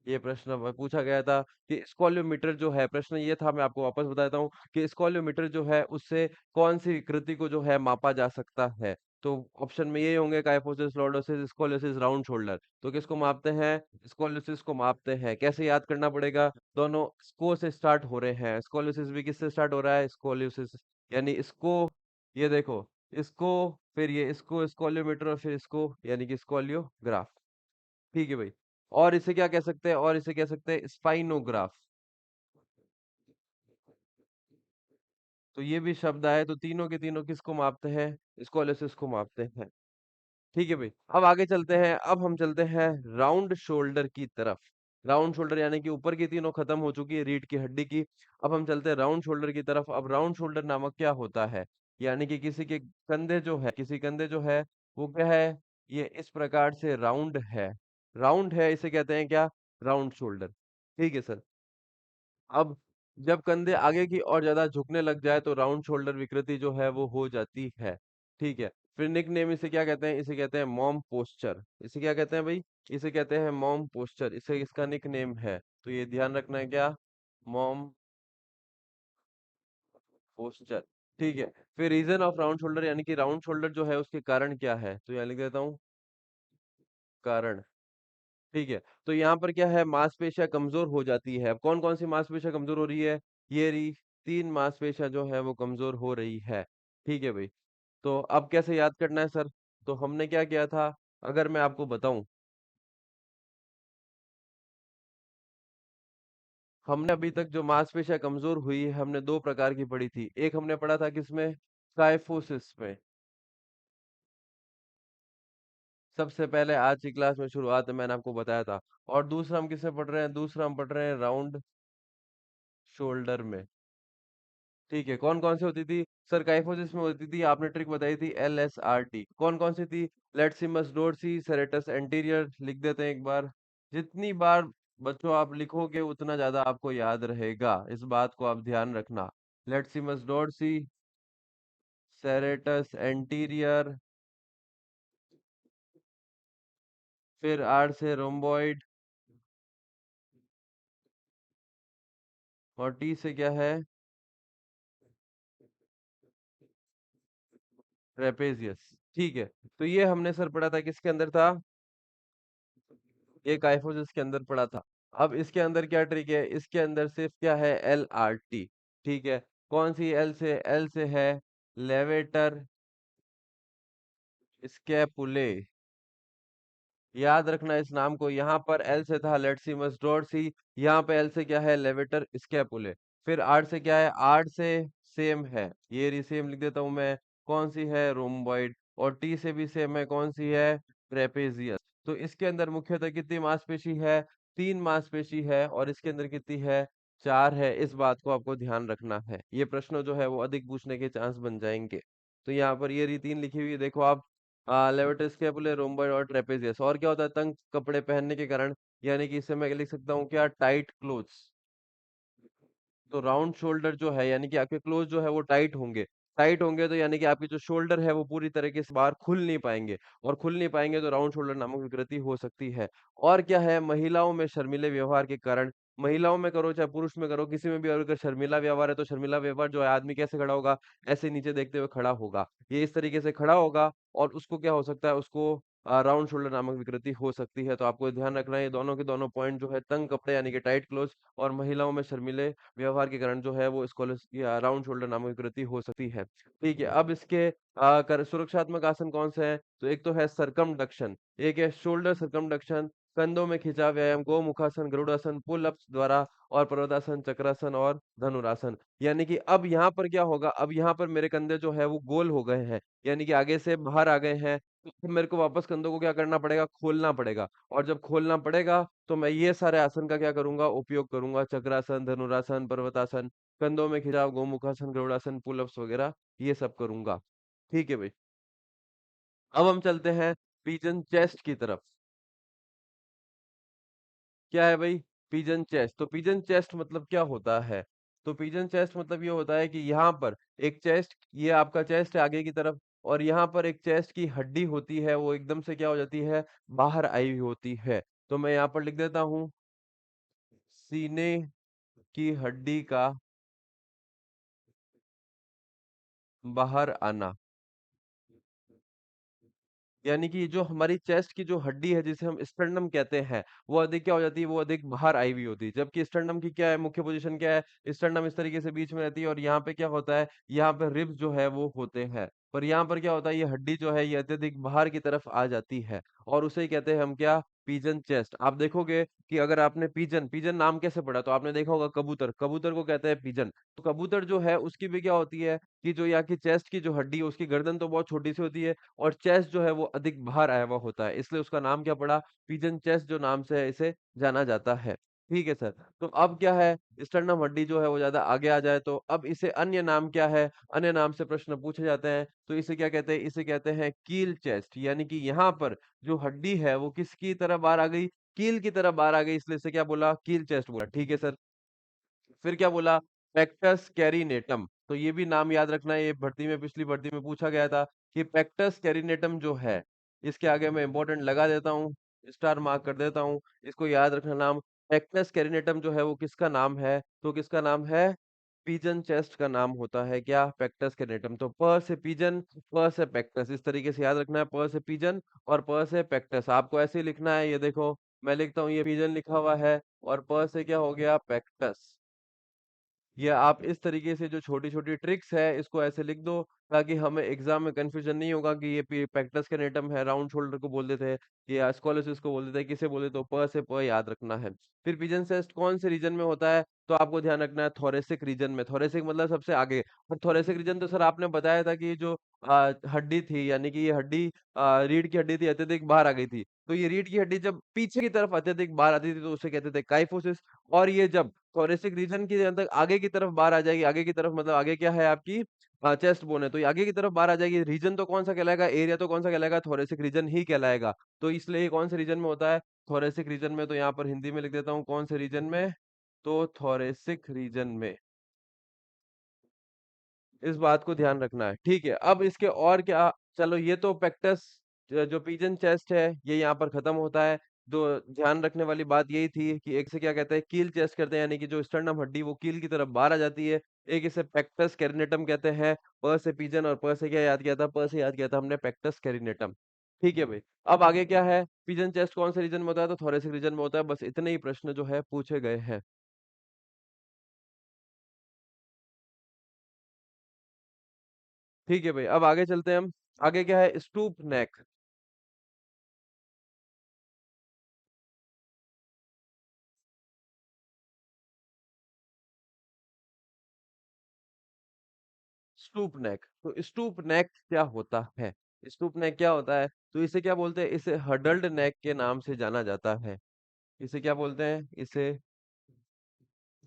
ये प्रश्न पूछा गया था कि स्कॉलोमीटर जो है, प्रश्न ये था, मैं आपको वापस बताता हूँ कि स्कॉलोमीटर जो है उससे कौन सी विकृति को जो है मापा जा सकता है। तो ऑप्शन में ये होंगे kyphosis, lordosis, scoliosis, round shoulder. तो किसको मापते हैं? स्कोलियोसिस को मापते हैं। कैसे याद करना पड़ेगा? दोनों स्को से स्टार्ट हो रहे हैं। स्कोलियोसिस भी किससे स्टार्ट हो रहा है? स्कोलियोसिस, यानी इसको, ये देखो, इसको, फिर ये इसको स्कॉलोमीटर, और फिर इसको यानी कि स्कॉलियोग्राफ। ठीक है भाई। और इसे क्या कह सकते हैं? और इसे कह सकते हैं स्पाइनोग्राफ। तो ये भी शब्द आए, तो तीनों के तीनों किसको मापते हैं? स्कोलियोसिस को मापते हैं। ठीक है भाई। अब आगे चलते हैं, अब हम चलते हैं राउंड शोल्डर की तरफ। राउंड शोल्डर यानी कि ऊपर की तीनों खत्म हो चुकी है रीढ़ की हड्डी की। अब हम चलते हैं राउंड शोल्डर की तरफ। अब राउंड शोल्डर नामक क्या होता है? यानी कि किसी के कंधे जो है, किसी कंधे जो है वो क्या है? ये इस प्रकार से राउंड है। राउंड है, इसे कहते हैं क्या? Round shoulder. ठीक है सर। अब जब कंधे आगे की ओर ज्यादा झुकने लग जाए तो राउंड शोल्डर विकृति जो है वो हो जाती है। ठीक है। फिर निक नेम इसे क्या कहते हैं? इसे कहते हैं मॉम पोस्चर। इसे क्या कहते हैं भाई? इसे कहते हैं मॉम पोस्चर। इसे इसका निक नेम है, तो ये ध्यान रखना है क्या? Mom posture. ठीक है। फिर रीजन ऑफ राउंड शोल्डर, यानी कि राउंड शोल्डर जो है उसके कारण क्या है, तो यहाँ लिख देता हूँ कारण। ठीक है। तो यहाँ पर क्या है? मांसपेशियां कमजोर हो जाती है। अब कौन कौन सी मांसपेशियां कमजोर हो रही है? ये रही, तीन मांसपेशियां जो है वो कमजोर हो रही है। ठीक है भाई। तो अब कैसे याद करना है सर? तो हमने क्या किया था, अगर मैं आपको बताऊं, हमने अभी तक जो मांसपेशियां कमजोर हुई है हमने दो प्रकार की पढ़ी थी। एक हमने पढ़ा था किसमें? काइफोसिस में। सबसे पहले आज की क्लास में शुरुआत में मैंने आपको बताया था। और दूसरा हम किसमें पढ़ रहे हैं? दूसरा हम पढ़ रहे हैं राउंड शोल्डर में। ठीक है। कौन कौन सी होती थी? सर काइफोसिस में होती थी, आपने ट्रिक बताई थी, LSRT। कौन कौन सी थी? Latissimus dorsi, serratus anterior. लिख देते हैं एक बार। जितनी बार बच्चों आप लिखोगे उतना ज्यादा आपको याद रहेगा, इस बात को आप ध्यान रखना। लेटसिमस डोर्सी, सेरेटस एंटीरियर, फिर आर से रोम्बोइड, और टी से क्या है? ट्रेपेजियस। ठीक है। तो ये हमने सर पढ़ा था, किसके अंदर था? ये काइफोसिस के अंदर पड़ा था। अब इसके अंदर क्या ट्रिक है? इसके अंदर सिर्फ क्या है? LRT। ठीक है। कौन सी एल से? एल से है लेवेटर स्कैपुले। याद रखना इस नाम को। यहाँ पर एल से था लेटसिमस डॉर्सी, यहाँ पे एल से क्या है? लेवेटर स्कैपुले। फिर आर से क्या है? आर से सेम है, ये रिसेम लिख देता हूं मैं। कौन सी है? रोम्बॉइड। और टी से भी सेम है, कौन सी है? ट्रेपेजियस। तो इसके अंदर मुख्यतः कितनी मांसपेशी है? तीन मांसपेशी है। और इसके अंदर कितनी है? चार है। इस बात को आपको ध्यान रखना है, ये प्रश्न जो है वो अधिक पूछने के चांस बन जाएंगे। तो यहाँ पर ये री तीन लिखी हुई है, देखो आप। लेविटस स्कैपुलर, रोम्बॉइड और ट्रेपेजियस। और क्या होता है? तंग कपड़े पहनने के कारण, यानी कि इसे मैं लिख सकता हूँ क्या? Tight clothes. तो राउंड शोल्डर जो है, यानी कि आपके क्लोज जो है वो टाइट होंगे। टाइट होंगे तो यानी कि आपकी जो शोल्डर है वो पूरी तरीके से बाहर खुल नहीं पाएंगे। और खुल नहीं पाएंगे तो राउंड शोल्डर नामक विकृति हो सकती है। और क्या है? महिलाओं में शर्मीले व्यवहार के कारण, महिलाओं में करो चाहे पुरुष में करो, किसी में भी अगर शर्मीला व्यवहार है तो शर्मीला व्यवहार जो है, आदमी कैसे खड़ा होगा? ऐसे नीचे देखते हुए खड़ा होगा। ये इस तरीके से खड़ा होगा, और उसको क्या हो सकता है? उसको राउंड शोल्डर नामक विकृति हो सकती है। तो आपको ध्यान रखना है, ये दोनों के दोनों पॉइंट जो है, तंग कपड़े यानी कि टाइट क्लोथ, और महिलाओं में शर्मीले व्यवहार के कारण जो है वो स्कॉलर या राउंड शोल्डर नामक विकृति हो सकती है। ठीक है। अब इसके सुरक्षात्मक आसन कौन से हैं? तो एक तो है सरकमडक्शन, एक है शोल्डर सरकमडक्शन, कंधों में खिंचाव व्यायाम, गोमुखासन, गरुड़ासन, पुल अप्स द्वारा, और पर्वतासन, चक्रासन और धनुरासन। यानी कि अब यहाँ पर क्या होगा? अब यहाँ पर मेरे कंधे जो है वो गोल हो गए हैं, यानी कि आगे से बाहर आ गए हैं। तो अब मेरे को वापस कंधों को क्या करना पड़ेगा? खोलना पड़ेगा। और जब खोलना पड़ेगा तो मैं ये सारे आसन का क्या करूंगा? उपयोग करूंगा। चक्रासन, धनुरासन, पर्वतासन, कंधों में खिंचाव, गोमुखासन, गरुड़ासन, पुलअप्स वगैरह, ये सब करूंगा। ठीक है भाई। अब हम चलते हैं पिजन चेस्ट की तरफ। क्या है भाई? Pigeon chest. तो पिजन चेस्ट मतलब क्या होता है? तो पिजन चेस्ट मतलब ये होता है कि यहाँ पर एक चेस्ट, ये आपका चेस्ट है आगे की तरफ, और यहाँ पर एक चेस्ट की हड्डी होती है, वो एकदम से क्या हो जाती है, बाहर आई हुई होती है। तो मैं यहाँ पर लिख देता हूँ, सीने की हड्डी का बाहर आना। यानी कि जो हमारी चेस्ट की जो हड्डी है जिसे हम स्टर्नम कहते हैं, वो अधिक क्या हो जाती है, वो अधिक बाहर आई हुई होती है। जबकि स्टर्नम की क्या है, मुख्य पोजीशन क्या है, स्टर्नम इस तरीके से बीच में रहती है, और यहाँ पे क्या होता है, यहाँ पे रिब्स जो है वो होते हैं। पर यहाँ पर क्या होता है, ये हड्डी जो है ये अत्यधिक बाहर की तरफ आ जाती है, और उसे ही कहते हैं हम क्या, पिजन चेस्ट। आप देखोगे कि अगर आपने पिजन, पिजन नाम कैसे पढ़ा, तो आपने देखा होगा कबूतर, कबूतर को कहते हैं पिजन। तो कबूतर जो है उसकी भी क्या होती है कि जो यहाँ की चेस्ट की जो हड्डी है, उसकी गर्दन तो बहुत छोटी सी होती है, और चेस्ट जो है वो अधिक बाहर आया हुआ होता है, इसलिए उसका नाम क्या पड़ा, पिजन चेस्ट जो नाम से है इसे जाना जाता है। ठीक है सर। तो अब क्या है, स्टर्नम हड्डी जो है वो ज्यादा आगे आ जाए तो अब इसे अन्य नाम क्या है, अन्य नाम से प्रश्न पूछे जाते हैं, तो इसे क्या कहते हैं, इसे कहते हैं कील चेस्ट। यानी कि यहाँ पर जो हड्डी है वो किसकी तरह बाहर आ गई, कील की तरह बाहर आ गई, इसलिए इसे क्या बोला, कील चेस्ट बोला। ठीक है सर। फिर क्या बोला, पेक्टस कैरिनेटम। तो ये भी नाम याद रखना है, ये भर्ती में, पिछली भर्ती में पूछा गया था कि पेक्टस कैरिनेटम जो है, इसके आगे मैं इंपॉर्टेंट लगा देता हूँ, स्टार मार्क कर देता हूँ, इसको याद रखना नाम। पेक्टस कैरिनेटम जो है वो किसका नाम है, तो किसका नाम है, पिजन चेस्ट का नाम होता है क्या, पेक्टस कैरिनेटम। तो प से पिजन, प से पेक्टस, इस तरीके से याद रखना है, प से पिजन और प से पेक्टस। आपको ऐसे ही लिखना है, ये देखो मैं लिखता हूँ, ये पिजन लिखा हुआ है, और प से क्या हो गया, पेक्टस। ये आप इस तरीके से जो छोटी-छोटी ट्रिक्स है इसको ऐसे लिख दो, ताकि हमें एग्जाम में कंफ्यूजन नहीं होगा कि ये पेक्टस कैनेटम है, राउंड शोल्डर को बोल देते हैं, या स्coliosis को बोल देते हैं, किसे बोले, तो प से प याद रखना है। फिर पिजन चेस्ट कौन से रीजन में होता है, तो आपको ध्यान रखना है थोरेसिक रीजन में। थोरेसिक मतलब सबसे आगे। और थोरेसिक रीजन तो सर आपने बताया था कि ये जो हड्डी थी, यानी कि ये हड्डी रीढ़ की हड्डी थी, अत्यधिक बाहर आ गई थी। तो ये रीढ़ की हड्डी जब पीछे की तरफ अत्यधिक बाहर आती थी तो उसे कहते थे काइफोसिस। और ये जब थोरेसिक रीजन के अंदर आगे की तरफ बाहर आ जाएगी, आगे की तरफ मतलब आगे क्या है आपकी, चेस्ट बोन है, तो ये आगे की तरफ बाहर आ जाएगी, रीजन तो कौन सा कहलाएगा, एरिया तो कौन सा कहलाएगा, थोरेसिक रीजन ही कहलाएगा। तो इसलिए ये कौन से रीजन में होता है, थोरेसिक रीजन में। तो यहाँ पर हिंदी में लिख देता हूँ, कौन से रीजन में, तो थोरेसिक रीजन में। इस बात को ध्यान रखना है, ठीक है। अब इसके और क्या, चलो ये तो पेक्टस जो पिजन चेस्ट है ये यहाँ पर खत्म होता है। तो ध्यान रखने वाली बात यही थी कि एक से क्या कहते हैं, कील चेस्ट करते हैं, यानी कि जो स्टर्नम हड्डी वो कील की तरफ बाहर आ जाती है। एक इसे पेक्टस कैरिनेटम कहते हैं। प से पिजन, और प से क्या याद किया था, प से याद किया था हमने पेक्टस कैरिनेटम। ठीक है भाई। अब आगे क्या है, पिजन चेस्ट कौन से रीजन में होता है, तो थोरेसिक रीजन में होता है। बस इतने ही प्रश्न जो है पूछे गए हैं। ठीक है भाई, अब आगे चलते हैं हम। आगे क्या है, स्टूप नेक। स्टूप नेक, तो स्टूप नेक क्या होता है, स्टूप नेक क्या होता है, तो इसे क्या बोलते हैं, इसे हडल्ड नेक के नाम से जाना जाता है। इसे क्या बोलते हैं, इसे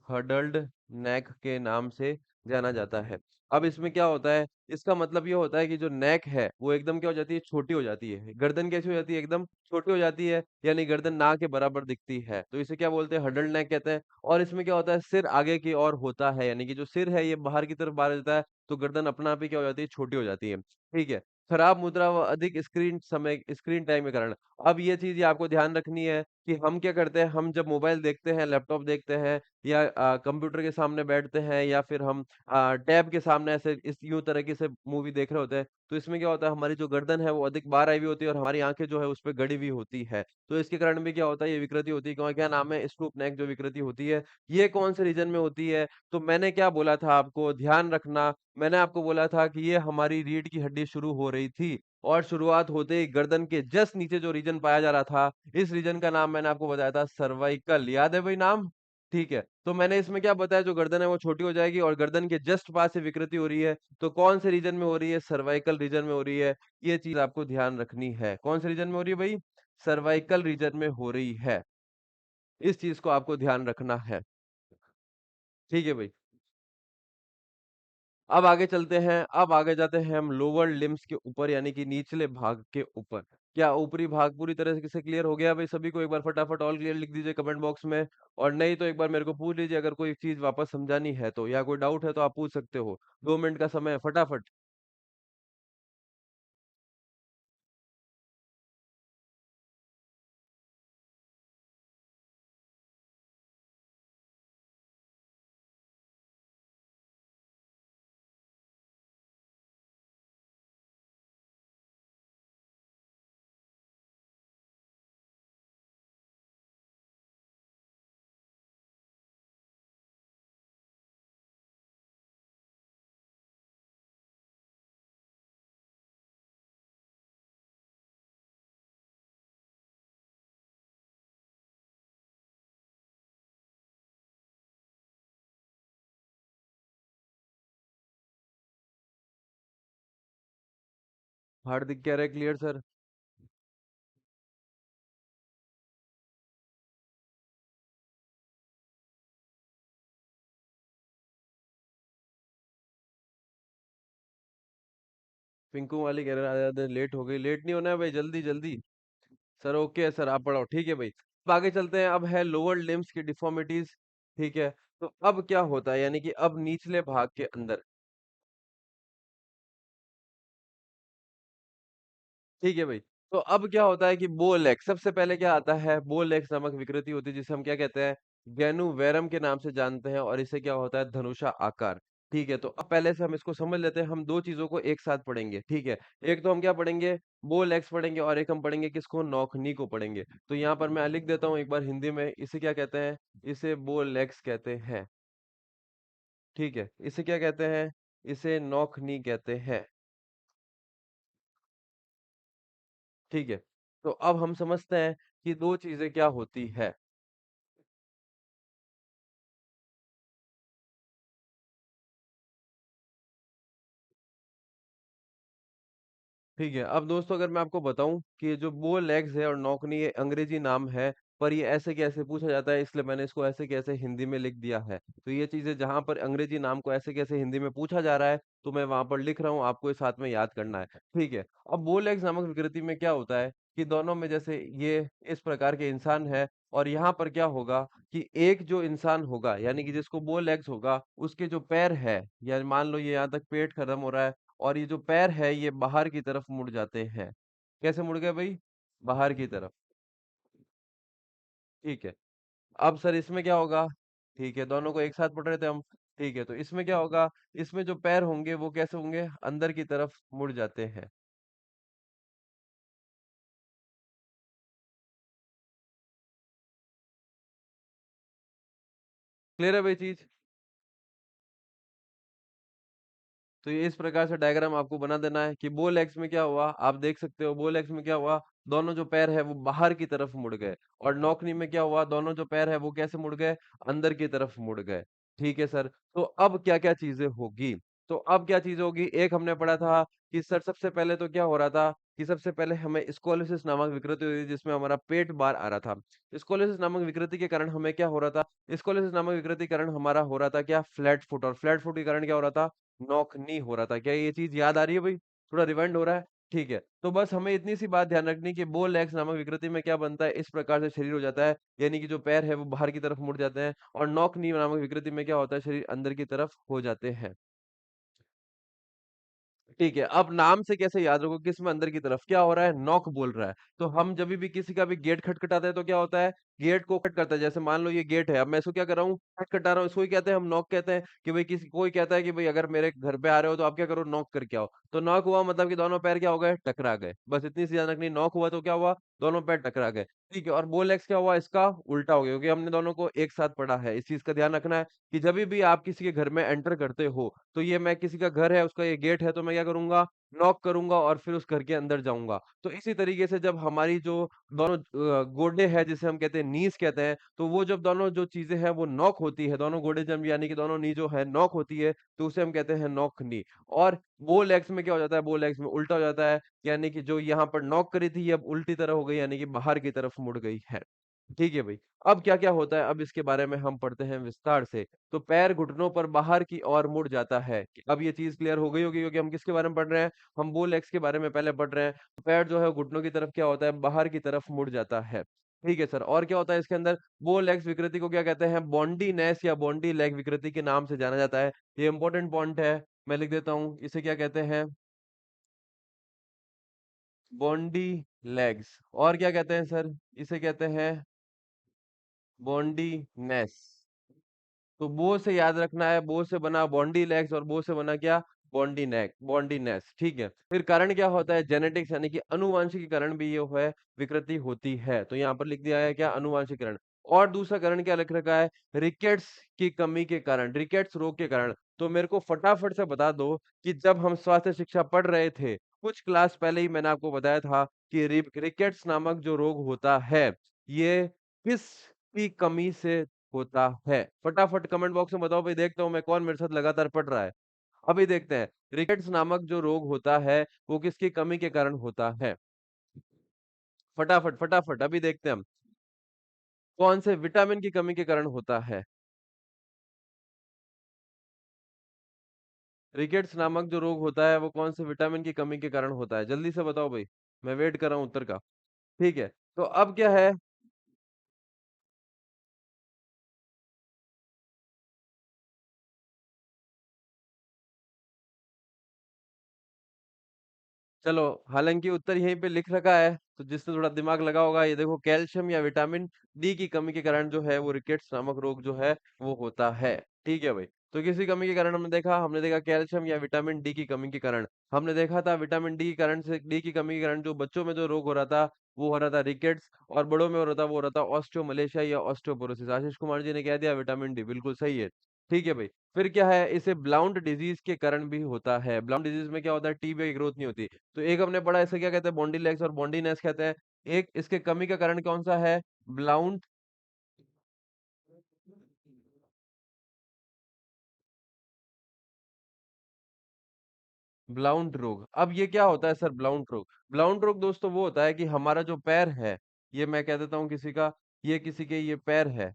हडल्ड नेक के नाम से जाना जाता है। अब इसमें क्या होता है, इसका मतलब ये होता है कि जो नेक है वो एकदम क्या हो जाती है, छोटी हो जाती है। गर्दन कैसी हो जाती है, एकदम छोटी हो जाती है, यानी गर्दन ना के बराबर दिखती है, तो इसे क्या बोलते हैं, हडल्ड नेक कहते हैं। और इसमें क्या होता है, सिर आगे की ओर होता है, यानी कि जो सिर है ये बाहर की तरफ बाहर जाता है, तो गर्दन अपना आप ही क्या हो जाती है, छोटी हो जाती है। ठीक है। खराब मुद्रा व अधिक स्क्रीन टाइम के कारण। अब ये चीज ये आपको ध्यान रखनी है कि हम क्या करते हैं, हम जब मोबाइल देखते हैं, लैपटॉप देखते हैं, या कंप्यूटर के सामने बैठते हैं, या फिर हम टैब के सामने ऐसे इस यूं तरीके से मूवी देख रहे होते हैं, तो इसमें क्या होता है, हमारी जो गर्दन है वो अधिक बाहर आई हुई होती है, और हमारी आंखें जो है उस पे गड़ी हुई होती है। तो इसके कारण भी क्या होता है, ये विकृति होती है। क्या नाम है, स्टूप नेक जो विकृति होती है, ये कौन से रीजन में होती है, तो मैंने क्या बोला था आपको, ध्यान रखना। मैंने आपको बोला था कि ये हमारी रीढ़ की हड्डी शुरू हो रही थी, और शुरुआत होते ही गर्दन के जस्ट नीचे जो रीजन पाया जा रहा था, इस रीजन का नाम मैंने आपको बताया था सर्वाइकल। याद है भाई नाम? ठीक है। तो मैंने इसमें क्या बताया, जो गर्दन है वो छोटी हो जाएगी, और गर्दन के जस्ट पास से विकृति हो रही है, तो कौन से रीजन में हो रही है, सर्वाइकल रीजन में हो रही है। ये चीज आपको ध्यान रखनी है, कौन से रीजन में हो रही है भाई, सर्वाइकल रीजन में हो रही है। इस चीज को आपको ध्यान रखना है। ठीक है भाई। अब आगे चलते हैं, अब आगे जाते हैं हम लोअर लिम्स के ऊपर यानी कि निचले भाग के ऊपर। क्या ऊपरी भाग पूरी तरह से क्लियर हो गया भाई सभी को? एक बार फटाफट ऑल क्लियर लिख दीजिए कमेंट बॉक्स में। और नहीं तो एक बार मेरे को पूछ लीजिए, अगर कोई चीज वापस समझानी है तो, या कोई डाउट है तो आप पूछ सकते हो। 2 मिनट का समय है, फटाफट। हार्दिक कह रहे क्लियर सर। पिंकू वाली कह रहे हैं लेट हो गई। लेट नहीं होना है भाई, जल्दी जल्दी। सर ओके है सर, आप पढ़ाओ, ठीक है भाई। अब आगे चलते हैं, अब है लोअर लिम्स की डिफॉर्मिटीज। ठीक है, तो अब क्या होता है, यानी कि अब निचले भाग के अंदर। ठीक है भाई। तो अब क्या होता है कि बोल एक्स, सबसे पहले क्या आता है, बोल एक्स नामक विकृति होती है जिसे हम क्या कहते हैं, गैनुवेरम के नाम से जानते हैं, और इसे क्या होता है, धनुषा आकार। ठीक है, तो अब पहले से हम इसको समझ लेते हैं, हम दो चीजों को एक साथ पढ़ेंगे। ठीक है, एक तो हम क्या पढ़ेंगे, बोल एक्स पढ़ेंगे, और एक हम पढ़ेंगे किसको, नौकनी को पढ़ेंगे। तो यहाँ पर मैं लिख देता हूँ एक बार हिंदी में, इसे क्या कहते हैं, इसे बोल एक्स कहते हैं। ठीक है, इसे क्या कहते हैं, इसे नौकनी कहते हैं। ठीक है, तो अब हम समझते हैं कि दो चीजें क्या होती है। ठीक है, अब दोस्तों अगर मैं आपको बताऊं कि ये जो बो लेग्स है और नौकनी, ये अंग्रेजी नाम है, पर ये ऐसे कैसे पूछा जाता है, इसलिए मैंने इसको ऐसे कैसे हिंदी में लिख दिया है। तो ये चीजें जहां पर अंग्रेजी नाम को ऐसे कैसे हिंदी में पूछा जा रहा है, तो मैं वहां पर लिख रहा हूँ, आपको इस साथ में याद करना है। ठीक है, अब बो लेग्स नामक विकृति में क्या होता है कि दोनों में, जैसे ये इस प्रकार के इंसान है, और यहाँ पर क्या होगा कि एक जो इंसान होगा यानी कि जिसको बो लेग्स होगा, उसके जो पैर है, या मान लो ये यहाँ तक पेट खत्म हो रहा है, और ये जो पैर है ये बाहर की तरफ मुड़ जाते हैं। कैसे मुड़ गए भाई, बाहर की तरफ। ठीक है, अब सर इसमें क्या होगा, ठीक है दोनों को एक साथ पढ़ रहे थे हम। ठीक है, तो इसमें क्या होगा, इसमें जो पैर होंगे वो कैसे होंगे, अंदर की तरफ मुड़ जाते हैं। क्लियर है भाई चीज? तो ये इस प्रकार से डायग्राम आपको बना देना है कि बोल एक्स में क्या हुआ, आप देख सकते हो बोल एक्स में क्या हुआ, दोनों जो पैर है वो बाहर की तरफ मुड़ गए। और नौकनी में क्या हुआ, दोनों जो पैर है वो कैसे मुड़ गए, अंदर की तरफ मुड़ गए। ठीक है सर, तो अब क्या क्या चीजें होगी, तो अब क्या चीजें होगी, एक हमने पढ़ा था कि सर सबसे पहले तो क्या हो रहा था कि सबसे पहले हमें स्कोलिसिस नामक विकृति हुई जिसमें हमारा पेट बाहर आ रहा था। स्कोलिसिस नामक विकृति के कारण हमें क्या हो रहा था, स्कोलिसिस नामक विकृति के कारण हमारा हो रहा था क्या, फ्लैट फुट, और फ्लैट फुट के कारण क्या हो रहा था, नौकनी हो रहा था। क्या ये चीज याद आ रही है भाई, थोड़ा रिवाइंड हो रहा है? ठीक है, तो बस हमें इतनी सी बात ध्यान रखनी कि बोल एक्स नामक विकृति में क्या बनता है, इस प्रकार से शरीर हो जाता है, यानी कि जो पैर है वो बाहर की तरफ मुड़ जाते हैं, और नौकनी नामक विकृति में क्या होता है, शरीर अंदर की तरफ हो जाते हैं। ठीक है, अब नाम से कैसे याद रखो किस में अंदर की तरफ क्या हो रहा है, नॉक बोल रहा है। तो हम जब भी किसी का भी गेट खटखटाते हैं तो क्या होता है, गेट को खट करता है। जैसे मान लो ये गेट है, अब मैं इसको क्या कर रहा हूँ, खटखटा रहा हूँ, इसको ही कहते हैं हम नॉक कहते हैं। कि भाई किसी कोई कहता है कि भाई अगर मेरे घर पे आ रहे हो तो आप क्या करो, नॉक करके आओ। तो नॉक हुआ मतलब कि दोनों पैर क्या हो गए, टकरा गए। बस इतनी सी ध्यान रखनी, नॉक हुआ तो क्या हुआ, दोनों पैर टकरा गए। ठीक है, और बोल एक्स क्या हुआ, इसका उल्टा हो गया, क्योंकि हमने दोनों को एक साथ पढ़ा है। इस चीज का ध्यान रखना है कि जब भी आप किसी के घर में एंटर करते हो, तो ये मैं किसी का घर है, उसका ये गेट है, तो मैं क्या करूंगा, नॉक करूंगा और फिर उस घर के अंदर जाऊंगा। तो इसी तरीके से जब हमारी जो दोनों गोडे हैं, जिसे हम कहते हैं नीज कहते हैं, तो वो जब दोनों जो चीजें हैं वो नॉक होती है, दोनों गोडे जब यानी कि दोनों नी जो है नॉक होती है, तो उसे हम कहते हैं नॉक नी। और वो लेग्स में क्या हो जाता है, वो लेग्स में उल्टा हो जाता है, यानी कि जो यहाँ पर नॉक करी थी ये अब उल्टी तरह हो गई, यानी कि बाहर की तरफ मुड़ गई है। ठीक है भाई। अब क्या क्या होता है, अब इसके बारे में हम पढ़ते हैं विस्तार से। तो पैर घुटनों पर बाहर की ओर मुड़ जाता है। अब ये चीज क्लियर हो गई होगी, क्योंकि हम किसके बारे में पढ़ रहे हैं, हम बोल एक्स के बारे में पहले पढ़ रहे हैं। तो पैर जो है घुटनों की तरफ क्या होता है, बाहर की तरफ मुड़ जाता है। ठीक है सर, और क्या होता है इसके अंदर, बोल एक्स विकृति को क्या कहते हैं, बॉन्डी नेस या बॉन्डी लेग विकृति के नाम से जाना जाता है। ये इंपॉर्टेंट पॉइंट है, मैं लिख देता हूँ, इसे क्या कहते हैं, बॉन्डी लेग्स। और क्या कहते हैं सर, इसे कहते हैं बॉन्डी नेस। तो बो से याद रखना है, बो से बना बॉन्डी लेग्स और बो से बना क्या, बॉन्डी नेक, बॉन्डी नेस। ठीक है, फिर कारण क्या होता है, जेनेटिक्स यानी कि अनुवांशिकीकरण भी ये है, विकृति होती है। तो यहाँ पर लिख दिया है क्या, अनुवांशिकरण। और दूसरा कारण क्या लिख रखा है, रिकेट्स की कमी के कारण, रिकेट्स रोग के कारण। तो मेरे को फटाफट से बता दो कि जब हम स्वास्थ्य शिक्षा पढ़ रहे थे, कुछ क्लास पहले ही मैंने आपको बताया था कि रिकेट्स नामक जो रोग होता है, ये किस की कमी से होता है। फटाफट कमेंट बॉक्स में बताओ भाई, देखता हूं मैं कौन मेरे साथ लगातार पढ़ रहा है। अभी देखते हैं, रिकेट्स नामक जो रोग होता है वो किसकी कमी के कारण होता है। फटाफट फटाफट अभी देखते हैं हम, कौन से विटामिन की कमी के कारण होता है। रिकेट्स नामक जो रोग होता है वो कौन से विटामिन की कमी के कारण होता है, जल्दी से बताओ भाई, मैं वेट कर रहा हूं उत्तर का। ठीक है, तो अब क्या है, चलो, हालांकि उत्तर यहीं पे लिख रखा है, तो जिसने थोड़ा दिमाग लगा होगा, ये देखो, कैल्शियम या विटामिन डी की कमी के कारण जो है वो रिकेट्स नामक रोग जो है वो होता है। ठीक है भाई, तो किसी कमी के कारण हमने देखा कैल्शियम या विटामिन डी की कमी के कारण। हमने देखा था विटामिन डी के कारण से, डी की कमी के कारण जो बच्चों में जो रोग हो रहा था वो हो रहा था रिकेट्स, और बड़ों में हो रहा था वो हो रहा था ऑस्टियोमलेशिया या ऑस्टियोपोरोसिस। आशीष कुमार जी ने कह दिया विटामिन डी, बिल्कुल सही है। ठीक है भाई, फिर क्या है, इसे ब्लाउंट डिजीज के कारण भी होता है। ब्लाउंट डिजीज में क्या होता है, टीबी की ग्रोथ नहीं होती। तो एक हमने पढ़ा, इसे क्या कहते हैं, बॉन्डी लेग्स और बॉन्डी नेस कहते हैं। एक इसके कमी का कारण कौन सा है, ब्लाउंट, ब्लाउंट रोग। अब ये क्या होता है सर, ब्लाउंट रोग, ब्लाउंट रोग दोस्तों वो होता है कि हमारा जो पैर है, ये मैं कह देता हूँ किसी का, ये किसी के ये पैर है।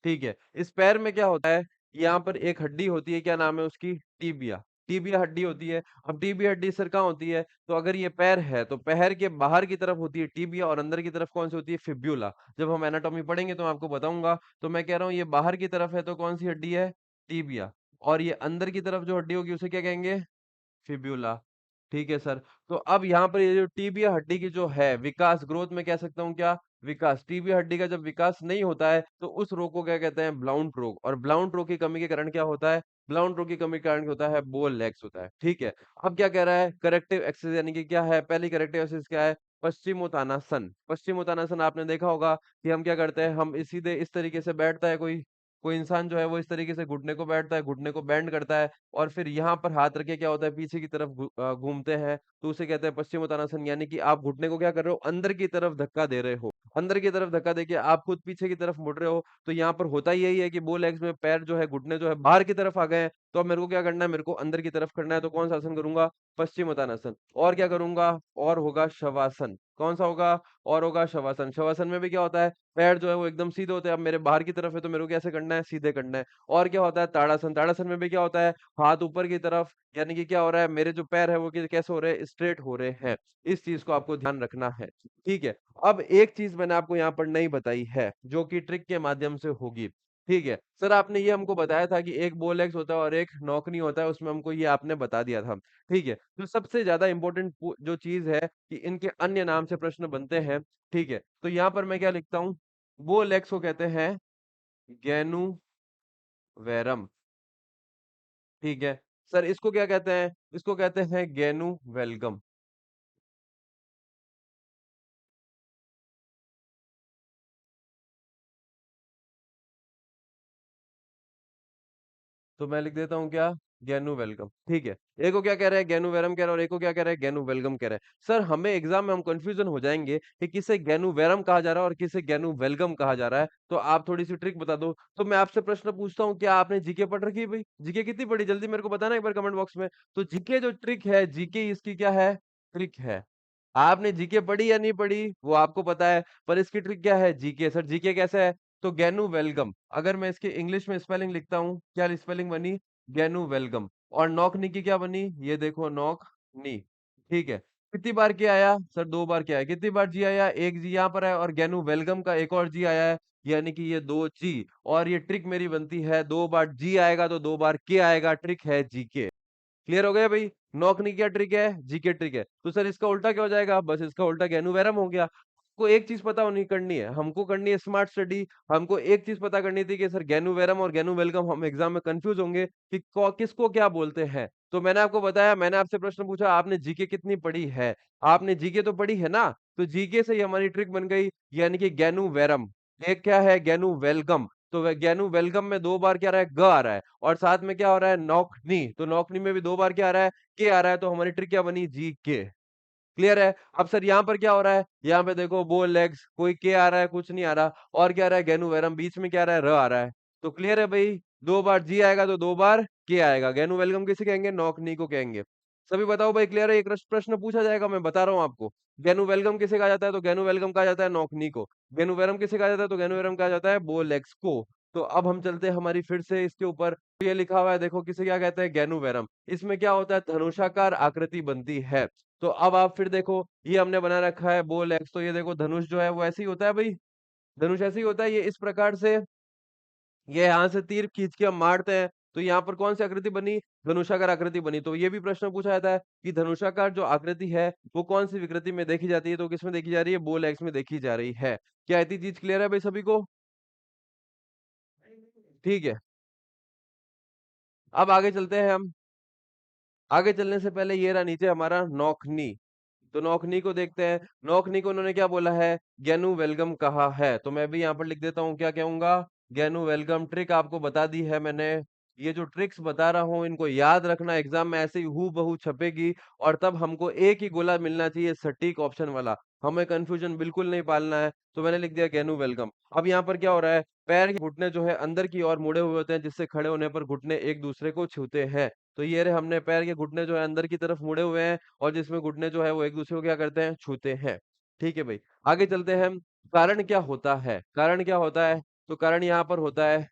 ठीक है, इस पैर में क्या होता है, यहाँ पर एक हड्डी होती है, क्या नाम है उसकी, टीबिया। टीबिया हड्डी होती है। अब टीबिया हड्डी सर कहाँ होती है, तो अगर ये पैर है तो पैर के बाहर की तरफ होती है टीबिया, और अंदर की तरफ कौन सी होती है, फिब्यूला। जब हम एनाटॉमी पढ़ेंगे तो मैं आपको बताऊंगा। तो मैं कह रहा हूँ ये बाहर की तरफ है तो कौन सी हड्डी है, टीबिया। और ये अंदर की तरफ जो हड्डी होगी उसे क्या कहेंगे, फिब्यूला। ठीक है सर। तो अब यहाँ पर ये जो टीबिया हड्डी की जो है विकास, ग्रोथ में कह सकता हूँ क्या, विकास, टीबिया हड्डी का जब विकास नहीं होता है तो उस रोग को क्या कहते हैं, ब्लाउंट रोग। और ब्लाउंट रोग की कमी के कारण क्या होता है, ब्लाउंट रोग की कमी के कारण क्या होता है, बोल लैक्स होता है। ठीक है, अब क्या कह रहा है, करेक्टिव एक्सरसाइज यानी कि क्या है, पहली करेक्टिव एक्सरसाइज क्या है, पश्चिमोत्तानासन। पश्चिमोत्तानासन आपने देखा होगा कि हम क्या करते हैं, हम इस सीधे इस तरीके से बैठता है कोई, कोई इंसान जो है वो इस तरीके से घुटने को बैठता है, घुटने को बेंड करता है, और फिर यहाँ पर हाथ रख के क्या होता है, पीछे की तरफ घूमते हैं। तो उसे कहते हैं पश्चिम उत्तानासन, यानी कि आप घुटने को क्या कर रहे हो, अंदर की तरफ धक्का दे रहे हो, अंदर की तरफ धक्का देके आप खुद पीछे की तरफ मुड़ रहे हो। तो यहाँ पर होता ही यही है कि बो लेग्स में पैर जो है, घुटने जो है बाहर की तरफ आ गए हैं। तो अब मेरे को क्या करना है, मेरे को अंदर की तरफ करना है, तो कौन सा आसन करूंगा, पश्चिम उत्तानासन। और क्या करूंगा, और होगा शवासन। कौन सा होगा, और होगा शवासन। शवासन में भी क्या होता है, पैर जो है वो एकदम सीधे होते हैं। अब मेरे बाहर की तरफ है तो मेरे को कैसे करना है, सीधे करना है। और क्या होता है, ताड़ासन। ताड़ासन में भी क्या होता है, हाथ ऊपर की तरफ, यानी कि क्या हो रहा है, मेरे जो पैर है वो कैसे हो रहे हैं, स्ट्रेट हो रहे हैं। इस चीज को आपको ध्यान रखना है। ठीक है, अब एक चीज मैंने आपको यहाँ पर नहीं बताई है, जो कि ट्रिक के माध्यम से होगी। ठीक है सर, आपने ये हमको बताया था कि एक बोलेक्स होता है और एक नौकनी होता है, उसमें हमको ये आपने बता दिया था। ठीक है, तो सबसे ज्यादा इंपॉर्टेंट जो चीज है कि इनके अन्य नाम से प्रश्न बनते हैं। ठीक है, तो यहाँ पर मैं क्या लिखता हूँ, बोलेक्स को कहते हैं गैनू वैरम। ठीक है सर, इसको क्या कहते हैं, इसको कहते हैं गैनू वेलगम। तो मैं लिख देता हूँ क्या, गैनू वेलकम। ठीक है, एक को क्या कह रहा है, गैनू वेरम कह रहा है, और एक को क्या कह रहा है, गैनू वेलकम कह रहा है। सर हमें एग्जाम में हम कंफ्यूजन हो जाएंगे कि किसे गैनू वेरम कहा जा रहा है और किसे गैनू वेलकम कहा जा रहा है। तो आप थोड़ी सी ट्रिक बता दो। तो मैं आपसे प्रश्न पूछता हूँ, क्या आपने जीके पढ़ रखी है भाई, जीके कितनी पढ़ी, जल्दी मेरे को बताना एक बार कमेंट बॉक्स में। तो जीके जो ट्रिक है, जीके इसकी क्या है, ट्रिक है। आपने जीके पढ़ी या नहीं पढ़ी वो आपको पता है, पर इसकी ट्रिक क्या है? जीके। सर जीके कैसे है? तो गैनू वेलगम, अगर मैं इसके इंग्लिश में स्पेलिंग लिखता हूँ, क्या स्पेलिंग बनी? गैनू वेलगम। और नॉक नी की क्या बनी? ये देखो, नॉक नी। ठीक है। कितनी बार क्या आया? सर 2 बार क्या आया? कितनी बार जी आया? एक जी यहाँ पर है, और गैनू वेलगम का एक और जी आया है, यानी कि ये 2 जी। और ये ट्रिक मेरी बनती है, 2 बार जी आएगा तो 2 बार के आएगा, ट्रिक है जीके। क्लियर हो गया भाई? नॉकनी क्या ट्रिक है? जीके ट्रिक है। तो सर इसका उल्टा क्या हो जाएगा? बस इसका उल्टा गैनूवैरम हो गया। को एक चीज पता होनी करनी है, हमको करनी है स्मार्ट स्टडी। हमको एक चीज पता करनी थी कि सर गैनूवैरम और गैनूवेलगम हम एग्जाम में कंफ्यूज होंगे कि किसको क्या बोलते हैं। तो मैंने आपको बताया, मैंने आपसे प्रश्न पूछा, आपने जीके कितनी पढ़ी है? आपने जीके तो पढ़ी है ना? तो जीके से ही हमारी ट्रिक बन गई, यानी कि गैनूवैरम। एक क्या है? गैनूवेलगम। तो गैनू वेलकम में 2 बार क्या आ रहा है? ग आ रहा है। और साथ में क्या हो रहा है? नौकनी। तो नौकनी में भी 2 बार क्या आ रहा है? के आ रहा है। तो हमारी ट्रिक क्या बनी? जी के। क्लियर है? अब सर यहाँ पर क्या हो रहा है? यहाँ पे देखो, बो लेग्स, कोई के आ रहा है, कुछ नहीं आ रहा। और क्या आ रहा है? गैनू वेरम, बीच में क्या आ रहा है? र आ रहा है। तो क्लियर है भाई? 2 बार जी आएगा तो 2 बार के आएगा। गैनू वेलकम किसे कहेंगे? नौकनी को कहेंगे। सभी बताओ भाई, क्लियर है? एक प्रश्न पूछा जाएगा, मैं बता रहा हूँ आपको। गैनू वेलकम किसे कहा जाता है? तो गैनू वेलकम कहा जाता है नौकनी को। गैनू वेरम किसे कहा जाता है? तो गैनू वेरम कहा जाता है बो लेग्स को। तो अब हम चलते हैं हमारी फिर से इसके ऊपर। ये लिखा हुआ है, देखो किसे क्या कहते हैं? गैनू वेरम। इसमें क्या होता है? धनुषाकार आकृति बनती है। तो अब आप फिर देखो, ये हमने बना रखा है बोल एक्स, तो ये देखो धनुष जो है वो ऐसे ही होता है भाई। धनुष ऐसे ही होता है, ये इस प्रकार से। ये यहाँ से तीर खींच के हम मारते हैं, तो यहाँ पर कौन सी आकृति बनी? धनुषाकार आकृति बनी। तो ये भी प्रश्न पूछा जाता है कि धनुषाकार जो आकृति है वो कौन सी विकृति में देखी जाती है? तो किसमें देखी जा रही है? बोल एक्स में देखी जा रही है। क्या इतनी चीज क्लियर है भाई सभी को? ठीक है। अब आगे चलते हैं हम। आगे चलने से पहले ये रहा नीचे हमारा नौकनी। तो नौकनी को देखते हैं। नौकनी को उन्होंने क्या बोला है? गैनू वेलगम कहा है। तो मैं भी यहाँ पर लिख देता हूँ, क्या कहूंगा? गैनू वेलगम। ट्रिक आपको बता दी है मैंने। ये जो ट्रिक्स बता रहा हूँ इनको याद रखना, एग्जाम में ऐसे ही हू बहू छपेगी। और तब हमको एक ही गोला मिलना चाहिए, सटीक ऑप्शन वाला। हमें कंफ्यूजन बिल्कुल नहीं पालना है। तो मैंने लिख दिया गैनू वेलकम। अब यहाँ पर क्या हो रहा है? पैर के घुटने जो है अंदर की ओर मुड़े हुए होते हैं, जिससे खड़े होने पर घुटने एक दूसरे को छूते हैं। तो ये रहे, हमने पैर के घुटने जो है अंदर की तरफ मुड़े हुए हैं, और जिसमें घुटने जो है वो एक दूसरे को क्या करते हैं? छूते हैं। ठीक है भाई। आगे चलते हैं हम। कारण क्या होता है? कारण क्या होता है? तो कारण यहाँ पर होता है,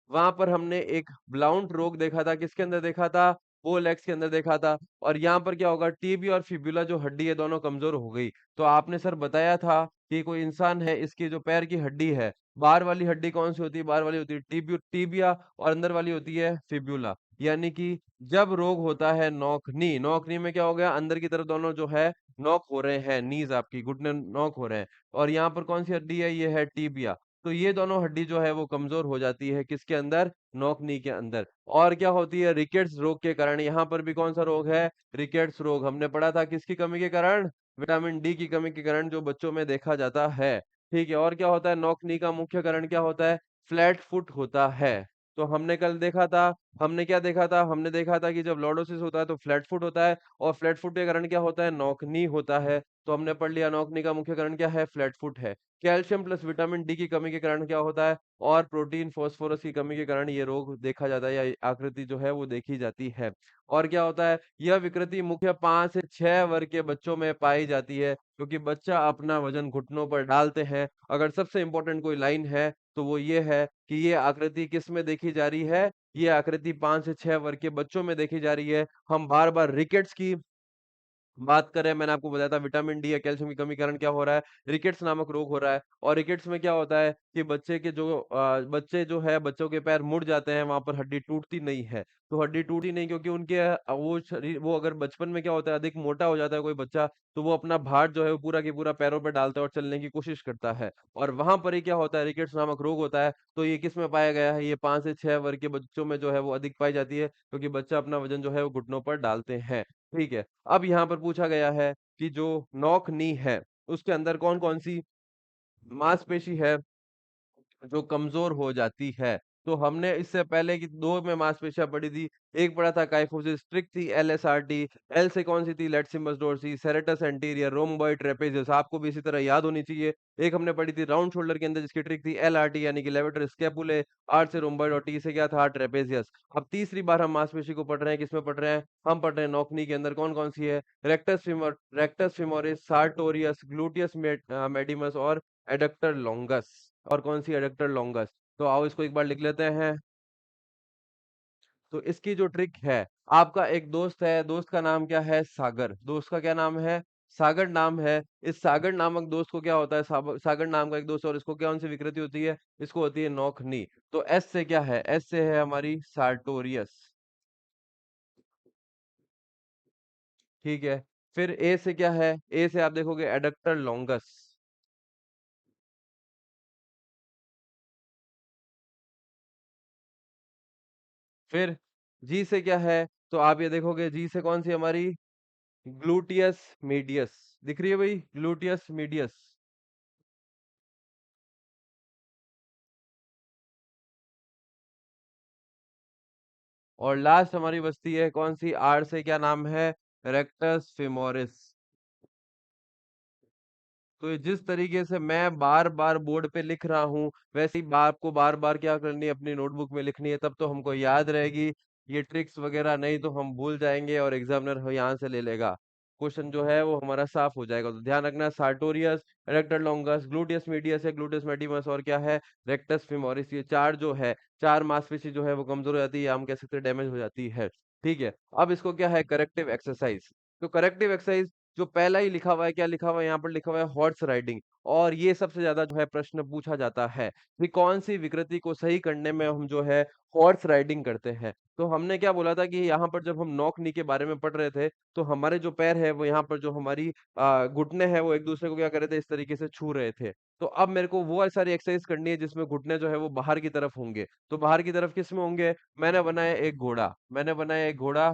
वहां पर हमने एक ब्लाउंट रोग देखा था, किसके अंदर देखा था? वो लेग्स के अंदर देखा था। और यहाँ पर क्या होगा? टीबी और फिब्युला जो हड्डी है दोनों कमजोर हो गई। तो आपने सर बताया था कि कोई इंसान है, इसकी जो पैर की हड्डी है, बाहर वाली हड्डी कौन सी होती है? बाहर वाली होती है टीबिया, और अंदर वाली होती है फिब्युला। यानी कि जब रोग होता है नौकनी, नौकनी में क्या हो गया? अंदर की तरफ दोनों जो है नॉक हो रहे हैं, नीज आपकी घुटने नॉक हो रहे हैं। और यहाँ पर कौन सी हड्डी है? ये है टीबिया। तो ये दोनों हड्डी जो है वो कमजोर हो जाती है, किसके अंदर? नोक नी के अंदर। और क्या होती है? रिकेट्स रोग के कारण। यहाँ पर भी कौन सा रोग है? रिकेट्स रोग। हमने पढ़ा था किसकी कमी के कारण? विटामिन डी की कमी के कारण, जो बच्चों में देखा जाता है। ठीक है। और क्या होता है? नोक नी का मुख्य कारण क्या होता है? फ्लैट फुट होता है। तो हमने कल देखा था, हमने क्या देखा था? हमने देखा था कि जब लॉर्डोसिस होता है तो फ्लैट फुट होता है, और फ्लैट फुट के कारण क्या होता है? नौकनी होता है। तो हमने पढ़ लिया, नौकनी का मुख्य कारण क्या है? फ्लैट फुट है। कैल्शियम प्लस विटामिन डी की कमी के कारण क्या होता है? और प्रोटीन फास्फोरस की कमी के कारण ये रोग देखा जाता है, या ये आकृति जो है वो देखी जाती है। और क्या होता है? यह विकृति मुख्य 5 से 6 वर्ग के बच्चों में पाई जाती है, क्योंकि बच्चा अपना वजन घुटनों पर डालते हैं। अगर सबसे इंपॉर्टेंट कोई लाइन है तो वो ये है कि ये आकृति किस में देखी जा रही है? ये आकृति 5 से 6 वर्ग के बच्चों में देखी जा रही है। हम बार बार रिकेट्स की बात करें, मैंने आपको बताया था विटामिन डी या कैल्शियम की कमी के कारण क्या हो रहा है? रिकेट्स नामक रोग हो रहा है। और रिकेट्स में क्या होता है कि बच्चे के जो बच्चे जो है, बच्चों के पैर मुड़ जाते हैं, वहां पर हड्डी टूटती नहीं है। तो हड्डी टूटी नहीं, क्योंकि उनके वो शरीर, वो अगर बचपन में क्या होता है, अधिक मोटा हो जाता है कोई बच्चा, तो वो अपना भार जो है वो पूरा की पूरा पैरों पर डालता है और चलने की कोशिश करता है। और वहां पर ही क्या होता है? रिकेट्स नामक रोग होता है। तो ये किस में पाया गया है? ये 5 से 6 वर्ग के बच्चों में जो है वो अधिक पाई जाती है, क्योंकि बच्चा अपना वजन जो है वो घुटनों पर डालते हैं। ठीक है। अब यहाँ पर पूछा गया है कि जो नॉक नी है, उसके अंदर कौन कौन सी मांसपेशी है जो कमजोर हो जाती है? तो हमने इससे पहले की दो में मांसपेशियां पढ़ी थी। एक पढ़ा था काइफोसिस, ट्रिक थी एलएसआरटी। एल से कौन सी थी? Latissimus dorsi, serratus anterior, rhomboid trapezius, आपको भी इसी तरह याद होनी चाहिए। एक हमने पढ़ी थी राउंड शोल्डर के अंदर, जिसकी ट्रिक थी एलआरटी यानी कि लेवेटर स्केपुले। आर से रोम्बॉइड और टी से क्या था? ट्रेपेजियस। अब तीसरी बार हम मांसपेशी को पढ़ रहे हैं, किसमें पढ़ रहे हैं? हम पढ़ रहे हैं नौकनी के अंदर। कौन कौन सी है? Rectus femur, rectus femoris, sartorius, gluteus मेडिमस और एडक्टर लॉन्गस। और कौन सी? Adductor longus. तो आओ इसको एक बार लिख लेते हैं। तो इसकी जो ट्रिक है, आपका एक दोस्त है, दोस्त का नाम क्या है? सागर। दोस्त का क्या नाम है? सागर नाम है। इस सागर नामक दोस्त को क्या होता है? सागर नाम का एक दोस्त, और इसको कौन सी विकृति होती है? इसको होती है नौकनी। तो एस से क्या है? एस से है हमारी सार्टोरियस। ठीक है। फिर ए से क्या है? ए से आप देखोगे एडक्टर लॉन्गस। फिर जी से क्या है? तो आप ये देखोगे जी से कौन सी हमारी? Gluteus medius. दिख रही है भाई? Gluteus medius. और लास्ट हमारी बचती है कौन सी? आर से क्या नाम है? Rectus femoris. तो ये जिस तरीके से मैं बार बार बोर्ड पे लिख रहा हूँ, वैसे ही आपको बार बार क्या करनी है? अपनी नोटबुक में लिखनी है, तब तो हमको याद रहेगी। ये ट्रिक्स वगैरह नहीं तो हम भूल जाएंगे और एग्जामिनर यहाँ से ले लेगा। क्वेश्चन जो है वो हमारा साफ हो जाएगा। तो ध्यान रखना, sartorius, rector longus, gluteus medius है, ग्लूटियस मेडिमस, और क्या है? Rectus femoris. ये चार जो है, चार मांसपेशी जो है वो कमजोर हो जाती है, हम कह सकते हैं डैमेज हो जाती है। ठीक है। अब इसको क्या है? Corrective exercise. तो करेक्टिव एक्सरसाइज जो पहला ही लिखा हुआ है, क्या लिखा हुआ है यहाँ पर? लिखा हुआ है हॉर्स राइडिंग। और ये सबसे ज्यादा जो है प्रश्न पूछा जाता है कि कौन सी विकृति को सही करने में हम जो है हॉर्स राइडिंग करते हैं। तो हमने क्या बोला था कि यहाँ पर जब हम नॉक नी के बारे में पढ़ रहे थे, तो हमारे जो पैर है वो यहाँ पर जो हमारी घुटने हैं वो एक दूसरे को क्या कर रहे थे? इस तरीके से छू रहे थे। तो अब मेरे को वो सारी एक्सरसाइज करनी है जिसमें घुटने जो है वो बाहर की तरफ होंगे। तो बाहर की तरफ किस में होंगे? मैंने बनाया एक घोड़ा, मैंने बनाया एक घोड़ा।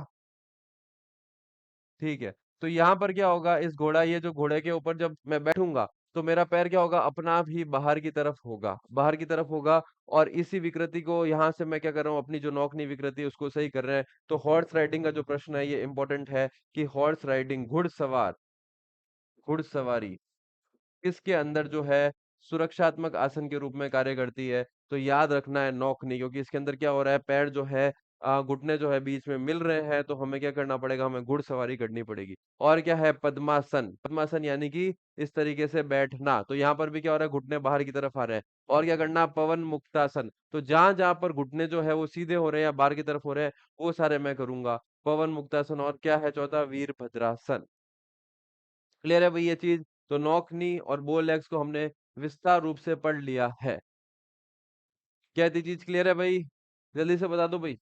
ठीक है। तो यहाँ पर क्या होगा? इस घोड़ा, ये जो घोड़े के ऊपर जब मैं बैठूंगा, तो मेरा पैर क्या होगा? अपना आप ही बाहर की तरफ होगा, बाहर की तरफ होगा। और इसी विकृति को यहाँ से मैं क्या कर रहा हूँ? अपनी जो नौकनी विकृति है, उसको सही कर रहे हैं। तो हॉर्स राइडिंग का जो प्रश्न है ये इंपॉर्टेंट है कि हॉर्स राइडिंग, घुड़सवार, घुड़सवारी इसके अंदर जो है सुरक्षात्मक आसन के रूप में कार्य करती है। तो याद रखना है नौकनी, क्योंकि इसके अंदर क्या हो रहा है? पैर जो है, घुटने जो है बीच में मिल रहे हैं, तो हमें क्या करना पड़ेगा? हमें घुड़सवारी करनी पड़ेगी। और क्या है? पद्मासन। पद्मासन यानी कि इस तरीके से बैठना। तो यहाँ पर भी क्या हो रहा है? घुटने बाहर की तरफ आ रहे हैं। और क्या करना? पवन मुक्तासन। तो जहां जहां पर घुटने जो है वो सीधे हो रहे हैं या बाहर की तरफ हो रहे हैं, वो सारे मैं करूंगा। पवन मुक्तासन। और क्या है चौथा? वीरभद्रासन। क्लियर है भाई ये चीज? तो नॉक नी और बो लेग्स को हमने विस्तार रूप से पढ़ लिया है। क्या ये चीज क्लियर है भाई? जल्दी से बता दो भाई।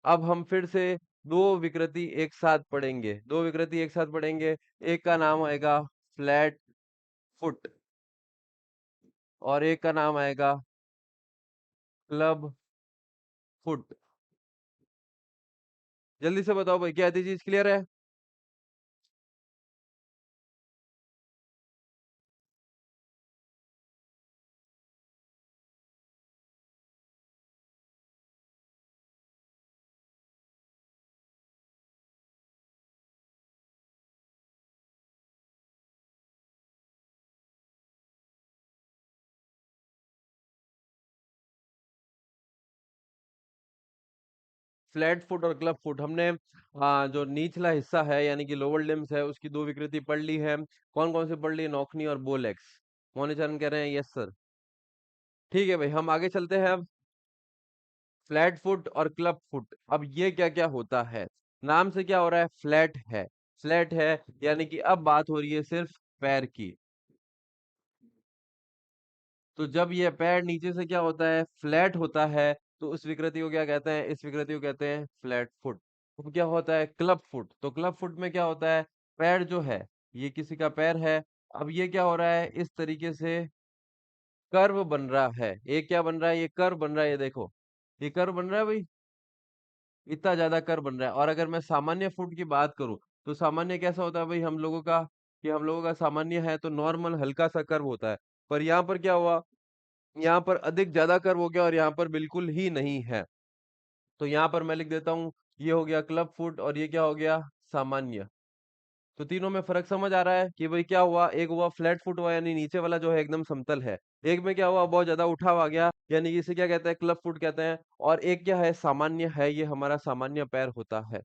अब हम फिर से दो विकृति एक साथ पढ़ेंगे, दो विकृति एक साथ पढ़ेंगे। एक का नाम आएगा फ्लैट फुट, और एक का नाम आएगा क्लब फुट। जल्दी से बताओ भाई, क्या ये चीज क्लियर है? फ्लैट फुट और क्लब फुट हमने जो निचला हिस्सा है यानी कि लोअर लिम्स है, उसकी दो विकृति पढ़ ली है। कौन कौन से पढ़ ली? नौकनी और बोलेक्स। मोनिचरण कह रहे हैं यस सर। ठीक है भाई, हम आगे चलते हैं अब। फ्लैट फुट और क्लब फुट, अब ये क्या क्या होता है? नाम से क्या हो रहा है? फ्लैट है। फ्लैट है यानी कि अब बात हो रही है सिर्फ पैर की। तो जब ये पैर नीचे से क्या होता है? फ्लैट होता है, तो उस विकृति को क्या कहते हैं? इस विकृति को कहते हैं फ्लैट फुट। अब क्या होता है? Club foot. तो क्लब फुट में क्या होता है? पैर जो है, ये किसी का पैर है। अब ये क्या हो रहा है? इस तरीके से कर्व बन रहा है। ये क्या बन रहा है? ये कर्व बन रहा है, ये देखो, ये कर्व बन रहा है भाई। इतना ज्यादा कर बन रहा है। और अगर मैं सामान्य फूड की बात करूं, तो सामान्य कैसा होता है भाई हम लोगों का? कि हम लोगों का सामान्य है तो नॉर्मल हल्का सा कर्व होता है। पर यहाँ पर क्या हुआ, यहाँ पर अधिक ज्यादा कर्व हो गया और यहाँ पर बिल्कुल ही नहीं है। तो यहाँ पर मैं लिख देता हूँ, ये हो गया क्लब फुट और ये क्या हो गया, सामान्य। तो तीनों में फर्क समझ आ रहा है कि भाई क्या हुआ, एक हुआ फ्लैट फुट हुआ यानी नीचे वाला जो है एकदम समतल है, एक में क्या हुआ बहुत ज्यादा उठा हुआ गया यानी इसे क्या कहते हैं, क्लब फुट कहते हैं, और एक क्या है, सामान्य है, ये हमारा सामान्य पैर होता है।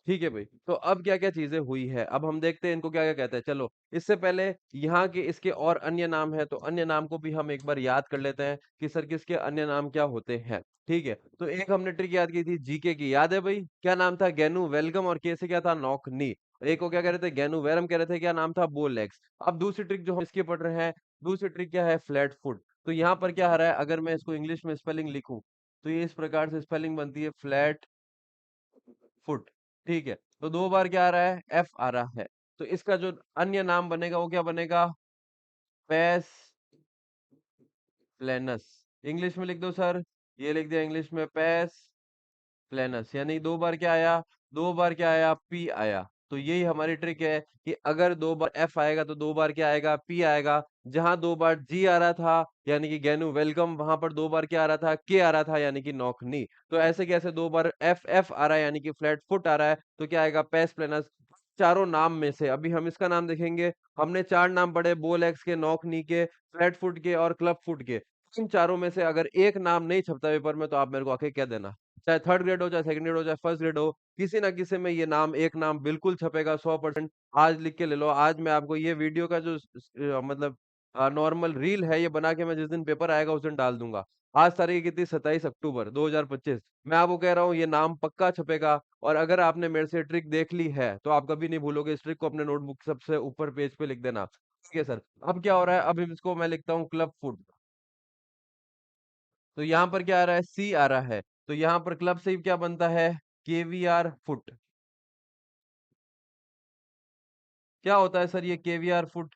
ठीक है भाई, तो अब क्या क्या चीजें हुई है, अब हम देखते हैं इनको क्या क्या कहते हैं। चलो इससे पहले यहाँ के इसके और अन्य नाम है, तो अन्य नाम को भी हम एक बार याद कर लेते हैं कि सर किसके अन्य नाम क्या होते हैं। ठीक है, तो एक हमने ट्रिक याद की थी जीके की, याद है भाई, क्या नाम था, गैनू वेलगम, और के से क्या था, नॉकनी। एक को क्या कह रहे थे, गैनू वेरम कह रहे थे, क्या नाम था, बोलेक्स। अब दूसरी ट्रिक जो हम इसके पढ़ रहे हैं, दूसरी ट्रिक क्या है, फ्लैट फुट। तो यहाँ पर क्या आ रहा है, अगर मैं इसको इंग्लिश में स्पेलिंग लिखूं तो ये इस प्रकार से स्पेलिंग बनती है, फ्लैट फुट। ठीक है, तो दो बार क्या आ रहा है, एफ आ रहा है। तो इसका जो अन्य नाम बनेगा वो क्या बनेगा, पेस प्लेनस। इंग्लिश में लिख दो सर, ये लिख दिया इंग्लिश में, पेस प्लेनस, यानी दो बार क्या आया, दो बार क्या आया, पी आया। तो यही हमारी ट्रिक है कि अगर दो बार एफ आएगा तो दो बार क्या आएगा, पी आएगा। जहां दो बार जी आ रहा था यानी कि गैनू वेलकम, वहां पर दो बार क्या आ रहा था, के आ रहा था यानी कि नौकनी। तो ऐसे कैसे दो बार एफ एफ आ रहा है यानी कि फ्लैट फुट आ रहा है, तो क्या आएगा, पेस प्लेनस। चारों नाम में से अभी हम इसका नाम देखेंगे, हमने चार नाम पढ़े, बोल एक्स के, नौकनी के, फ्लैट फुट के और क्लब फुट के। इन चारों में से अगर एक नाम नहीं छपता पेपर में तो आप मेरे को आके कह देना, चाहे थर्ड ग्रेड हो, चाहे सेकंड ग्रेड हो, चाहे फर्स्ट ग्रेड हो, किसी ना किसी में ये नाम, एक नाम बिल्कुल छपेगा 100%। आज लिख के ले लो, आज मैं आपको ये वीडियो का जो मतलब नॉर्मल रील है ये बना के मैं जिस दिन पेपर आएगा उस दिन डाल दूंगा। आज तारीख कितनी, 27 अक्टूबर 2025। मैं आपको कह रहा हूँ ये नाम पक्का छपेगा, और अगर आपने मेरे से ट्रिक देख ली है तो आप कभी नहीं भूलोगे, इस ट्रिक को अपने नोटबुक सबसे ऊपर पेज पे लिख देना। ठीक है सर, अब क्या हो रहा है, अब इसको मैं लिखता हूँ क्लब फुट। तो यहाँ पर क्या आ रहा है, सी आ रहा है, तो यहाँ पर क्लब से ही क्या बनता है, केवीआर फुट। क्या होता है सर ये केवीआर फुट,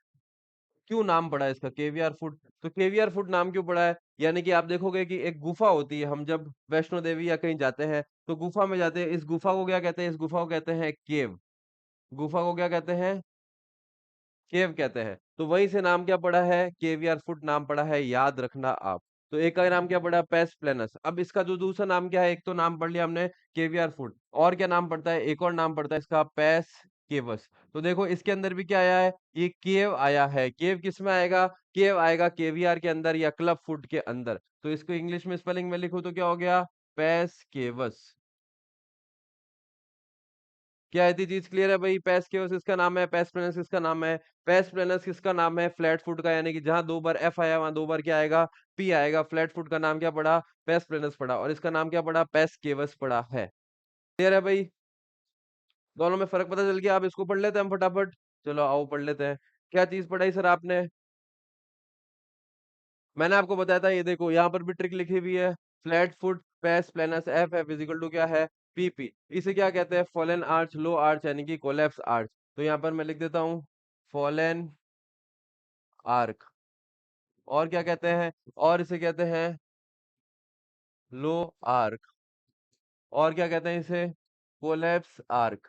क्यों नाम पड़ा है इसका केवीआर फुट, तो केवीआर फुट नाम क्यों पड़ा है, यानी कि आप देखोगे कि एक गुफा होती है, हम जब वैष्णो देवी या कहीं जाते हैं तो गुफा में जाते हैं, इस गुफा को क्या कहते हैं, इस गुफा को कहते हैं केव। गुफा को क्या कहते हैं, केव कहते हैं। तो वहीं से नाम क्या पड़ा है, केवीआर फुट नाम पड़ा है, याद रखना आप। तो एक का नाम क्या पड़ा, पेस प्लेनस। अब इसका जो दूसरा नाम क्या है, एक तो नाम पढ़ लिया हमने केवीआर फुट, और क्या नाम पड़ता है, एक और नाम पड़ता है इसका, पेस केवस। तो देखो इसके अंदर भी क्या आया है, ये केव आया है। केव किस में आएगा, केव आएगा केवीआर के अंदर या क्लब फुट के अंदर। तो इसको इंग्लिश में स्पेलिंग में लिखो तो क्या हो गया, पेस केवस। क्या इतनी चीज क्लियर है भाई, पेस केवस किसका नाम है, पेस प्लेनस किसका नाम है, पेस प्लेनस किसका नाम है, फ्लैट फुट का, यानी कि जहां दो बार एफ आया वहां दो बार क्या आएगा, पी आएगा। फ्लैट फुट का नाम क्या पड़ा, पेस प्लेनस पड़ा, और इसका नाम क्या पड़ा, पेस केवस पड़ा है। क्लियर है भाई, दोनों में फर्क पता चल गया। अब इसको पढ़ लेते हैं हम फटाफट, चलो आओ पढ़ लेते हैं। क्या चीज पढ़ाई सर आपने, मैंने आपको बताया था, ये देखो यहाँ पर भी ट्रिक लिखी हुई है, flat foot pes planus F F is equal to क्या है, पीपी। इसे क्या कहते हैं, फॉलन आर्च, लो आर्च यानी कि कोलैप्स आर्च। तो यहाँ पर मैं लिख देता हूँ फॉलन आर्क, और क्या कहते हैं, और इसे कहते हैं लो आर्क, और क्या कहते हैं इसे, कोलैप्स आर्क।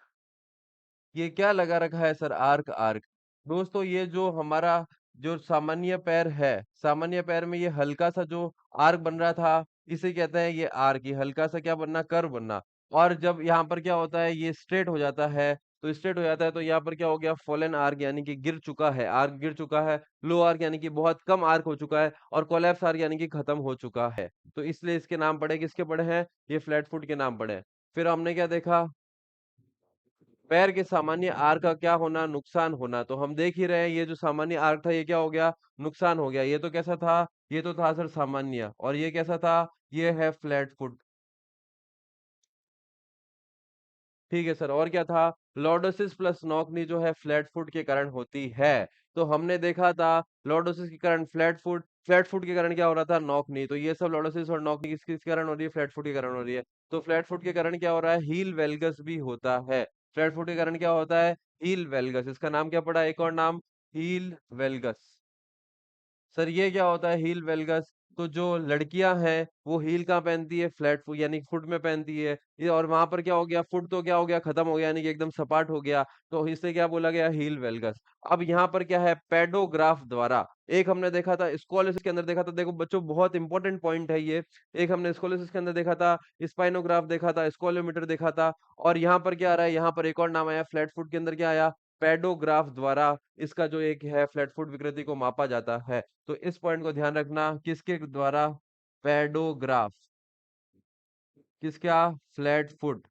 ये क्या लगा रखा है सर, आर्क आर्क। दोस्तों ये जो हमारा जो सामान्य पैर है, सामान्य पैर में ये हल्का सा जो आर्क बन रहा था, इसे कहते हैं ये आर्क, ये हल्का सा क्या बनना, कर्व बनना। और जब यहाँ पर क्या होता है, ये स्ट्रेट हो जाता है, तो स्ट्रेट हो जाता है तो यहाँ पर क्या हो गया, फॉलन आर्क यानी कि गिर चुका है, आर्क गिर चुका है। लो आर्क यानी कि बहुत कम आर्क हो चुका है, और कोलैप्स आर्क यानी कि खत्म हो चुका है। तो इसलिए इसके नाम पड़े, किसके पड़े हैं, ये फ्लैट फुट के नाम पड़े हैं। फिर हमने क्या देखा, पैर के सामान्य आर्क का क्या होना, नुकसान होना। तो हम देख ही रहे हैं ये जो सामान्य आर्क था ये क्या हो गया, नुकसान हो गया। ये तो कैसा था, ये तो था सर सामान्य, और ये कैसा था, ये है फ्लैट फुट। ठीक है सर, और क्या था, लॉर्डोसिस प्लस नॉकनी जो है फ्लैट फुट के कारण होती है। तो हमने देखा था लॉर्डोसिस के कारण फ्लैट फुट, फ्लैट फुट के कारण क्या हो रहा था, नॉकनी। तो ये सब लॉर्डोसिस और नॉकनी किस किस कारण हो रही है, फ्लैट फुट के कारण हो रही है। तो फ्लैट फुट के कारण क्या हो रहा है, हील वेल्गस भी होता है। फ्लैट फुट के कारण क्या होता है, हील वेल्गस। इसका नाम क्या पड़ा, एक और नाम, हील वेल्गस। सर ये क्या होता है हील वेल्गस, तो जो लड़कियां हैं वो हील कहाँ पहनती है, फ्लैट फुट यानी फुट में पहनती है। ये और वहां पर क्या हो गया, फुट तो क्या हो गया, खत्म हो गया, यानी कि एकदम सपाट हो गया, तो इससे क्या बोला गया, हील वेलगस। अब यहाँ पर क्या है, पेडोग्राफ द्वारा, एक हमने देखा था स्कोलिसिस के अंदर देखा था, देखो बच्चों बहुत इंपॉर्टेंट पॉइंट है ये। एक हमने स्कोलिसिस के अंदर देखा था, स्पाइनोग्राफ देखा था, स्कोलोमीटर देखा था, और यहाँ पर क्या आ रहा है, यहाँ पर एक और नाम आया फ्लैट फुट के अंदर, क्या आया, पेडोग्राफ द्वारा इसका जो एक है फ्लैट फुट विकृति को मापा जाता है। तो इस पॉइंट को ध्यान रखना, किसके द्वारा, पेडोग्राफ, किसका, फ्लैट फुट।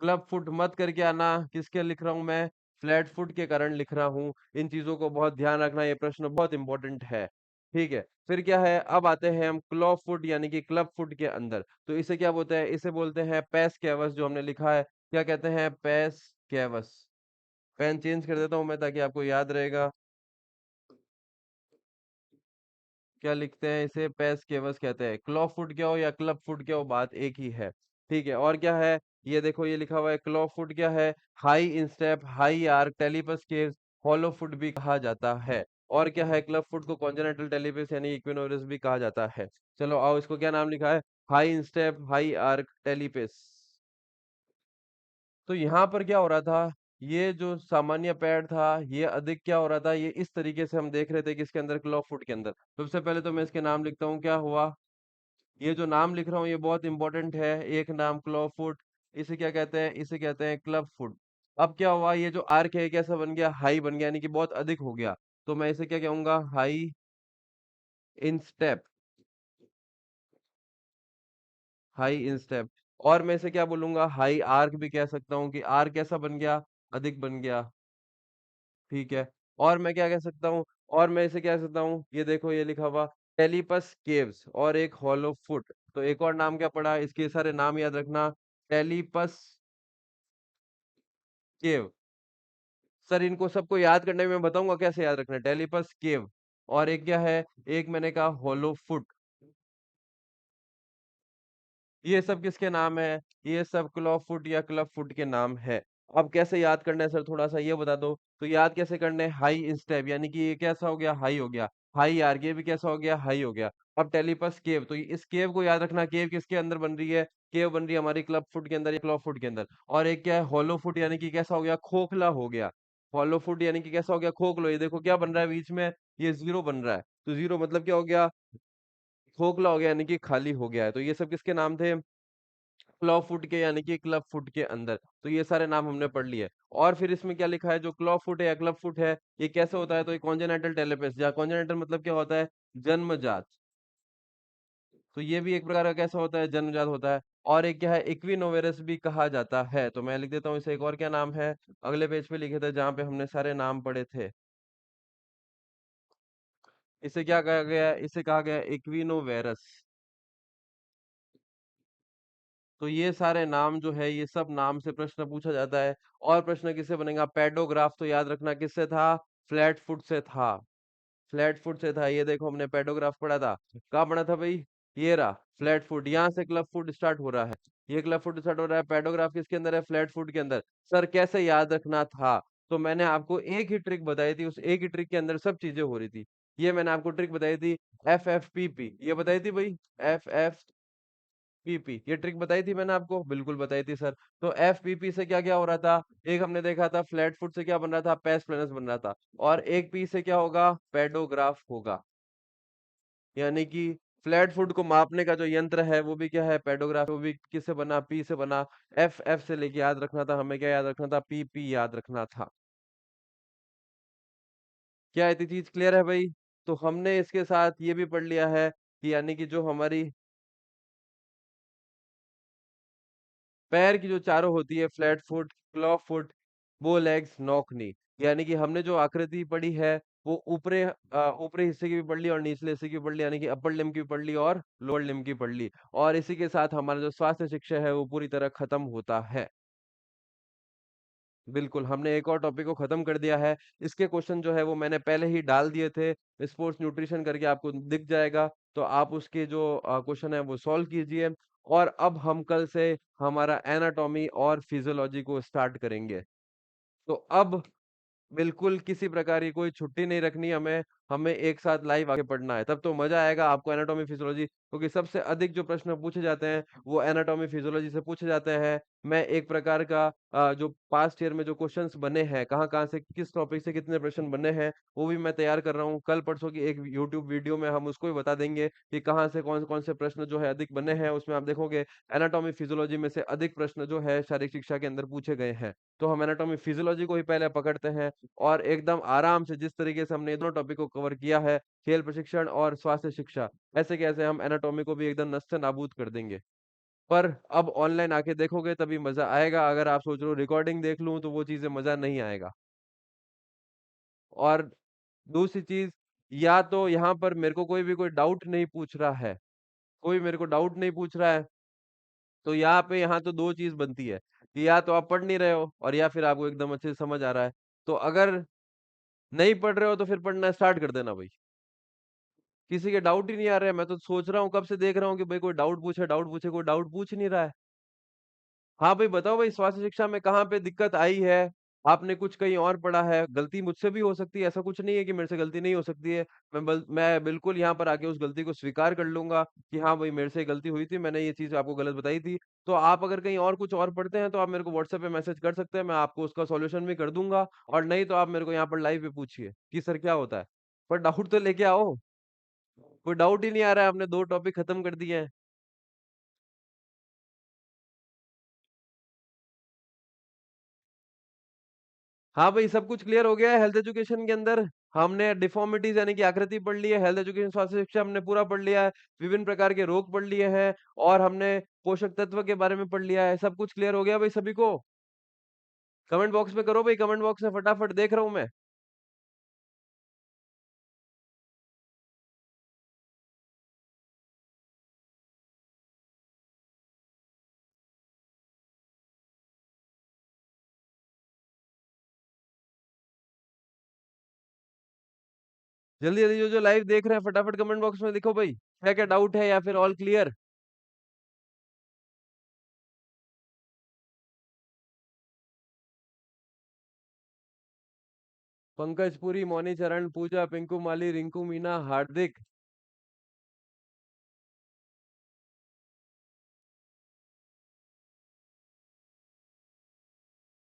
क्लब फुट मत करके आना, किसके लिख रहा हूं मैं, फ्लैट फुट के कारण लिख रहा हूं। इन चीजों को बहुत ध्यान रखना, ये प्रश्न बहुत इंपॉर्टेंट है। ठीक है, फिर क्या है, अब आते हैं हम क्लॉ फुट यानी कि क्लब फुट के अंदर। तो इसे क्या बोलते हैं, इसे बोलते हैं पेस कैवस, जो हमने लिखा है, क्या कहते हैं, पेस कैवस। पेन चेंज कर देता हूं मैं ताकि आपको याद रहेगा, क्या लिखते हैं इसे, पेस केवस कहते हैं। क्लॉ फुट क्या हो या क्लब फुट क्या हो, बात एक ही है। ठीक है, और क्या है, ये देखो ये लिखा हुआ है, क्लॉ फुट क्या है, high instep, high arch, talipes cavus, hollow foot भी कहा जाता है। और क्या है, क्लब फुट को कॉन्जेनिटल टेलिपस यानी इक्विनोरस भी कहा जाता है। चलो आओ, इसको क्या नाम लिखा है, हाई इंस्टेप, हाई आर्क, टेलिपस। तो यहाँ पर क्या हो रहा था, ये जो सामान्य पैड था, ये अधिक क्या हो रहा था, ये इस तरीके से हम देख रहे थे कि इसके अंदर, क्लॉ फुट के अंदर। सबसे पहले तो मैं इसके नाम लिखता हूँ, क्या हुआ, ये जो नाम लिख रहा हूँ ये बहुत इंपॉर्टेंट है। एक नाम क्लॉ फुट, इसे क्या कहते हैं, इसे कहते हैं क्लब फुट। अब क्या हुआ, ये जो आर्क है कैसा बन गया, हाई बन गया, यानी कि बहुत अधिक हो गया। तो मैं इसे क्या कहूंगा, high in step, high in step. और मैं इसे क्या बोलूंगा, हाई आर्क भी कह सकता हूँ, कि आर्क कैसा बन गया, अधिक बन गया। ठीक है, और मैं क्या कह सकता हूँ, और मैं इसे क्या कह सकता हूँ, ये देखो ये लिखा हुआ, टेलिपस केव्स और एक हॉलो फुट। तो एक और नाम क्या पड़ा, इसके सारे नाम याद रखना, टेलिपस केव। सर इनको सबको याद करने में मैं बताऊंगा कैसे याद रखना है, टेलिपस केव, और एक क्या है, एक मैंने कहा हॉलो फुट। ये सब किसके नाम है, ये सब क्लॉ फुट या क्लब फुट के नाम है। अब कैसे याद करना है सर, थोड़ा सा ये बता दो। तो याद कैसे करना है, हाई इंस्टेप, यानी कि ये कैसा हो गया, हाई हो गया। हाई आर, ये भी कैसा हो गया, हाई हो गया। अब टेलिपस केव, तो इस केव को याद रखना, केव किसके अंदर बन रही है, केव बन रही है हमारी क्लब फुट के अंदर या क्लॉ फुट के अंदर। और एक क्या है, हॉलो फुट, यानी कि कैसा हो गया, खोखला हो गया। हॉलो फुट यानी कि कैसा हो गया, खोखलो। ये देखो क्या बन रहा है बीच में, ये जीरो बन रहा है। तो जीरो मतलब क्या हो गया, खोखला हो गया, यानी कि खाली हो गया है। तो ये सब किसके नाम थे, क्लॉ फुट के यानी कि क्लब फुट के अंदर। तो ये सारे नाम हमने पढ़ लिए। और फिर इसमें क्या लिखा है, जो क्लॉ फुट है या क्लब फुट है, ये कैसे होता है, तो ये कॉन्जेनाइटल टेलोपेस, या कॉन्जेनाइटल मतलब क्या होता है, जन्मजात। तो ये भी एक प्रकार का कैसा होता है, जन्मजात होता है। और एक क्या है, इक्विनोवेरस भी कहा जाता है। तो मैं लिख देता हूँ इसे, एक और क्या नाम है, अगले पेज पे लिखे थे जहाँ पे हमने सारे नाम पढ़े थे। इसे क्या कहा गया, इसे कहा गया इक्विनोवेरस। तो ये सारे नाम जो है, ये सब नाम से प्रश्न पूछा जाता है। और प्रश्न किससे बनेगा, पेडोग्राफ, तो याद रखना किससे था, फ्लैट फुट से था। फ्लैट फुट से था, ये देखो हमने पेडोग्राफ पढ़ा था, कहाँ पढ़ा था भाई, ये रहा फ्लैट फुट, यहाँ से क्लब फुट स्टार्ट हो रहा है। ये क्लब फुट स्टार्ट हो रहा है, पेडोग्राफ किसके अंदर है, फ्लैट फुट के अंदर। सर कैसे याद रखना था, तो मैंने आपको एक ही ट्रिक बताई थी, उस एक ही ट्रिक के अंदर सब चीजें हो रही थी। ये मैंने आपको ट्रिक बताई थी, FFPP, ये बताई थी भाई, FFPP, ये ट्रिक बताई थी मैंने आपको, बिल्कुल बताई थी सर। तो FPP से क्या क्या हो रहा था, एक हमने देखा था फ्लैट फुट से क्या बन रहा था, पेस प्लेनस बन रहा था। और एक पी से क्या होगा, पेडोग्राफ होगा। यानी कि फ्लैट फुट को मापने का जो यंत्र है वो भी क्या है, पेडोग्राफ, वो भी किससे बना, पी से बना। FF से लेके याद रखना था हमें, क्या याद रखना था, PP याद रखना था। क्या इतनी चीज क्लियर है भाई। तो हमने इसके साथ ये भी पढ़ लिया है कि यानी कि जो हमारी पैर की जो चारों होती है, flat foot, claw foot, bow legs, knock knee, यानी कि हमने जो आकृति पढ़ी है वो ऊपरी हिस्से की भी पढ़ ली और निचले हिस्से की भी पढ़ ली, यानी कि अपर लिम्ब की भी पढ़ ली और लोअर लिम्ब की पढ़ ली। और इसी के साथ हमारा जो स्वास्थ्य शिक्षा है वो पूरी तरह खत्म होता है। बिल्कुल, हमने एक और टॉपिक को खत्म कर दिया है। इसके क्वेश्चन जो है वो मैंने पहले ही डाल दिए थे, स्पोर्ट्स न्यूट्रिशन करके आपको दिख जाएगा। तो आप उसके जो क्वेश्चन है वो सॉल्व कीजिए। और अब हम कल से हमारा एनाटॉमी और फिजियोलॉजी को स्टार्ट करेंगे। तो अब बिल्कुल किसी प्रकार की कोई छुट्टी नहीं रखनी हमें। हमें एक साथ लाइव आके पढ़ना है, तब तो मजा आएगा आपको एनाटॉमी फिजियोलॉजी, क्योंकि सबसे अधिक जो प्रश्न पूछे जाते हैं वो एनाटॉमी फिजियोलॉजी से पूछे जाते हैं। मैं एक प्रकार का जो पास्ट ईयर में जो क्वेश्चंस बने हैं, कहाँ कहाँ से किस टॉपिक से कितने प्रश्न बने हैं, वो भी मैं तैयार कर रहा हूँ। कल परसों की एक यूट्यूब वीडियो में हम उसको भी बता देंगे कि कहाँ से कौन कौन से प्रश्न जो है अधिक बने हैं। उसमें आप देखोगे एनाटॉमी फिजियोलॉजी में से अधिक प्रश्न जो है शारीरिक शिक्षा के अंदर पूछे गए हैं। तो हम एनाटॉमी फिजियोलॉजी को ही पहले पकड़ते हैं और एकदम आराम से, जिस तरीके से हमने ये दोनों टॉपिक को कवर किया है, खेल प्रशिक्षण और स्वास्थ्य शिक्षा, ऐसे कैसे हम एनाटॉमी को भी एकदम नस्ते नाबूद कर देंगे। पर अब ऑनलाइन आके देखोगे तभी मजा आएगा। अगर आप सोच रहे हो रिकॉर्डिंग देख लूं तो वो चीजें मजा नहीं आएगा। और दूसरी चीज, या तो यहाँ पर मेरे को कोई डाउट नहीं पूछ रहा है, कोई मेरे को डाउट नहीं पूछ रहा है, तो यहाँ तो दो चीज बनती है कि या तो आप पढ़ नहीं रहे हो और या फिर आपको एकदम अच्छे से समझ आ रहा है। तो अगर नहीं पढ़ रहे हो तो फिर पढ़ना स्टार्ट कर देना भाई। किसी के डाउट ही नहीं आ रहे हैं, मैं तो सोच रहा हूँ कब से देख रहा हूँ कि भाई कोई डाउट पूछे, कोई डाउट पूछ नहीं रहा है। हाँ भाई बताओ भाई, स्वास्थ्य शिक्षा में कहाँ पे दिक्कत आई है? आपने कुछ कहीं और पढ़ा है? गलती मुझसे भी हो सकती है, ऐसा कुछ नहीं है कि मेरे से गलती नहीं हो सकती है। मैं बिल्कुल यहाँ पर आके उस गलती को स्वीकार कर लूंगा कि हाँ भाई मेरे से गलती हुई थी, मैंने ये चीज आपको गलत बताई थी। तो आप अगर कहीं और कुछ और पढ़ते हैं तो आप मेरे को व्हाट्सएप पे मैसेज कर सकते हैं, मैं आपको उसका सॉल्यूशन भी कर दूंगा। और नहीं तो आप मेरे को यहाँ पर लाइव पे पूछिए कि सर क्या होता है। पर डाउट तो लेके आओ। कोई डाउट ही नहीं आ रहा है, आपने दो टॉपिक खत्म कर दिए हैं। हाँ भाई सब कुछ क्लियर हो गया है हेल्थ एजुकेशन के अंदर। हमने डिफॉर्मिटीज यानी कि आकृति पढ़ ली है, हेल्थ एजुकेशन स्वास्थ्य शिक्षा हमने पूरा पढ़ लिया है, विभिन्न प्रकार के रोग पढ़ लिए हैं, और हमने पोषक तत्व के बारे में पढ़ लिया है। सब कुछ क्लियर हो गया भाई सभी को? कमेंट बॉक्स में करो भाई, कमेंट बॉक्स में फटाफट देख रहा हूँ मैं। जल्दी जल्दी जो जो लाइव देख रहे हैं फटाफट कमेंट बॉक्स में लिखो भाई, क्या क्या डाउट है या फिर ऑल क्लियर। पंकज पुरी, मौनी चरण, पूजा, पिंकू माली, रिंकू मीना, हार्दिक।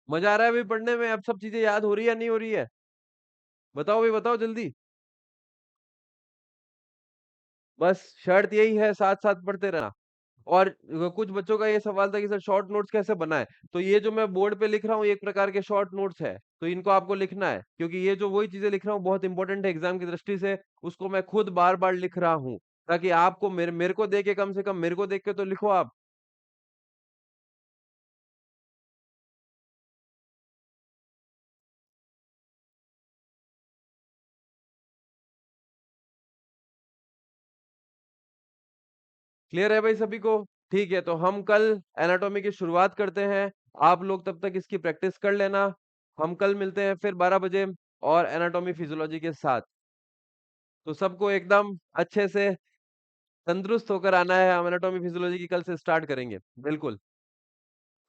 मजा आ रहा है भाई पढ़ने में? अब सब चीजें याद हो रही है या नहीं हो रही है? बताओ भाई बताओ जल्दी। बस शर्त यही है, साथ साथ पढ़ते रहना। और कुछ बच्चों का ये सवाल था कि सर शॉर्ट नोट्स कैसे बनाए, तो ये जो मैं बोर्ड पे लिख रहा हूँ एक प्रकार के शॉर्ट नोट्स है, तो इनको आपको लिखना है, क्योंकि ये जो वही चीजें लिख रहा हूँ बहुत इंपॉर्टेंट है एग्जाम की दृष्टि से। उसको मैं खुद बार बार लिख रहा हूँ, ताकि आपको मेरे को देख के, कम से कम मेरे को देख के तो लिखो आप। क्लियर है भाई सभी को? ठीक है, तो हम कल एनाटॉमी की शुरुआत करते हैं। आप लोग तब तक इसकी प्रैक्टिस कर लेना। हम कल मिलते हैं फिर 12 बजे, और एनाटॉमी फिजियोलॉजी के साथ। तो सबको एकदम अच्छे से तंदुरुस्त होकर आना है, हम एनाटॉमी फिजियोलॉजी की कल से स्टार्ट करेंगे। बिल्कुल।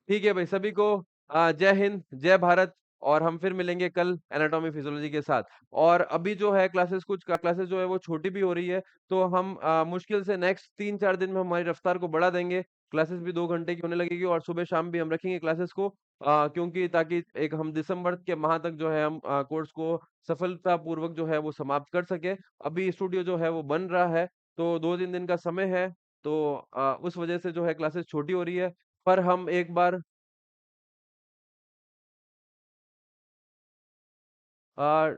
ठीक है भाई सभी को जय हिंद जय भारत। और हम फिर मिलेंगे कल एनाटॉमी फिजियोलॉजी के साथ। और अभी जो है क्लासेस, कुछ क्लासेस जो है वो छोटी भी हो रही है, तो हम मुश्किल से नेक्स्ट 3-4 दिन में हमारी रफ्तार को बढ़ा देंगे। क्लासेस भी 2 घंटे की होने लगेगी, और सुबह शाम भी हम रखेंगे क्लासेस को, क्योंकि ताकि एक हम दिसंबर के माह तक जो है हम कोर्स को सफलता पूर्वक जो है वो समाप्त कर सके। अभी स्टूडियो जो है वो बन रहा है, तो 2-3 दिन का समय है। तो उस वजह से जो है क्लासेस छोटी हो रही है। पर हम एक बार आ,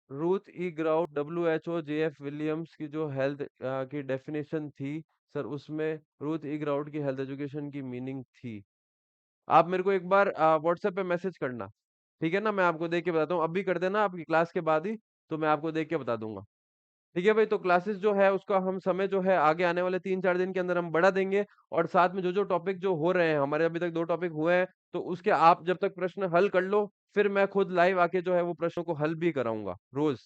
Ruth E Grout WHO JF Williams की जो हेल्थ की डेफिनेशन थी, सर उसमें रूथ ई ग्राउट की हेल्थ एजुकेशन की मीनिंग थी। आप मेरे को एक बार व्हाट्सएप पे मैसेज करना, ठीक है ना? मैं आपको देख के बताता हूँ, अभी कर देना आपकी क्लास के बाद ही, तो मैं आपको देख के बता दूंगा। ठीक है भाई, तो क्लासेस जो है उसका हम समय जो है आगे आने वाले 3-4 दिन के अंदर हम बढ़ा देंगे। और साथ में जो जो टॉपिक जो हो रहे हैं, हमारे अभी तक 2 टॉपिक हुए हैं, तो उसके आप जब तक प्रश्न हल कर लो, फिर मैं खुद लाइव आके जो है वो प्रश्नों को हल भी कराऊंगा रोज।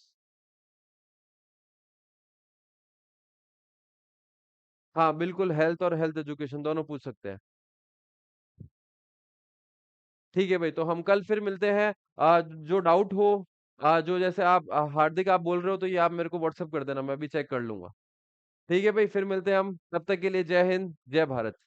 हाँ बिल्कुल, हेल्थ और हेल्थ एजुकेशन दोनों पूछ सकते हैं। ठीक है भाई, तो हम कल फिर मिलते हैं। जो डाउट हो जो जैसे आप हार्दिक आप बोल रहे हो तो ये आप मेरे को व्हाट्सएप कर देना, मैं भी चेक कर लूँगा। ठीक है भाई, फिर मिलते हैं हम, तब तक के लिए जय हिंद, जय भारत।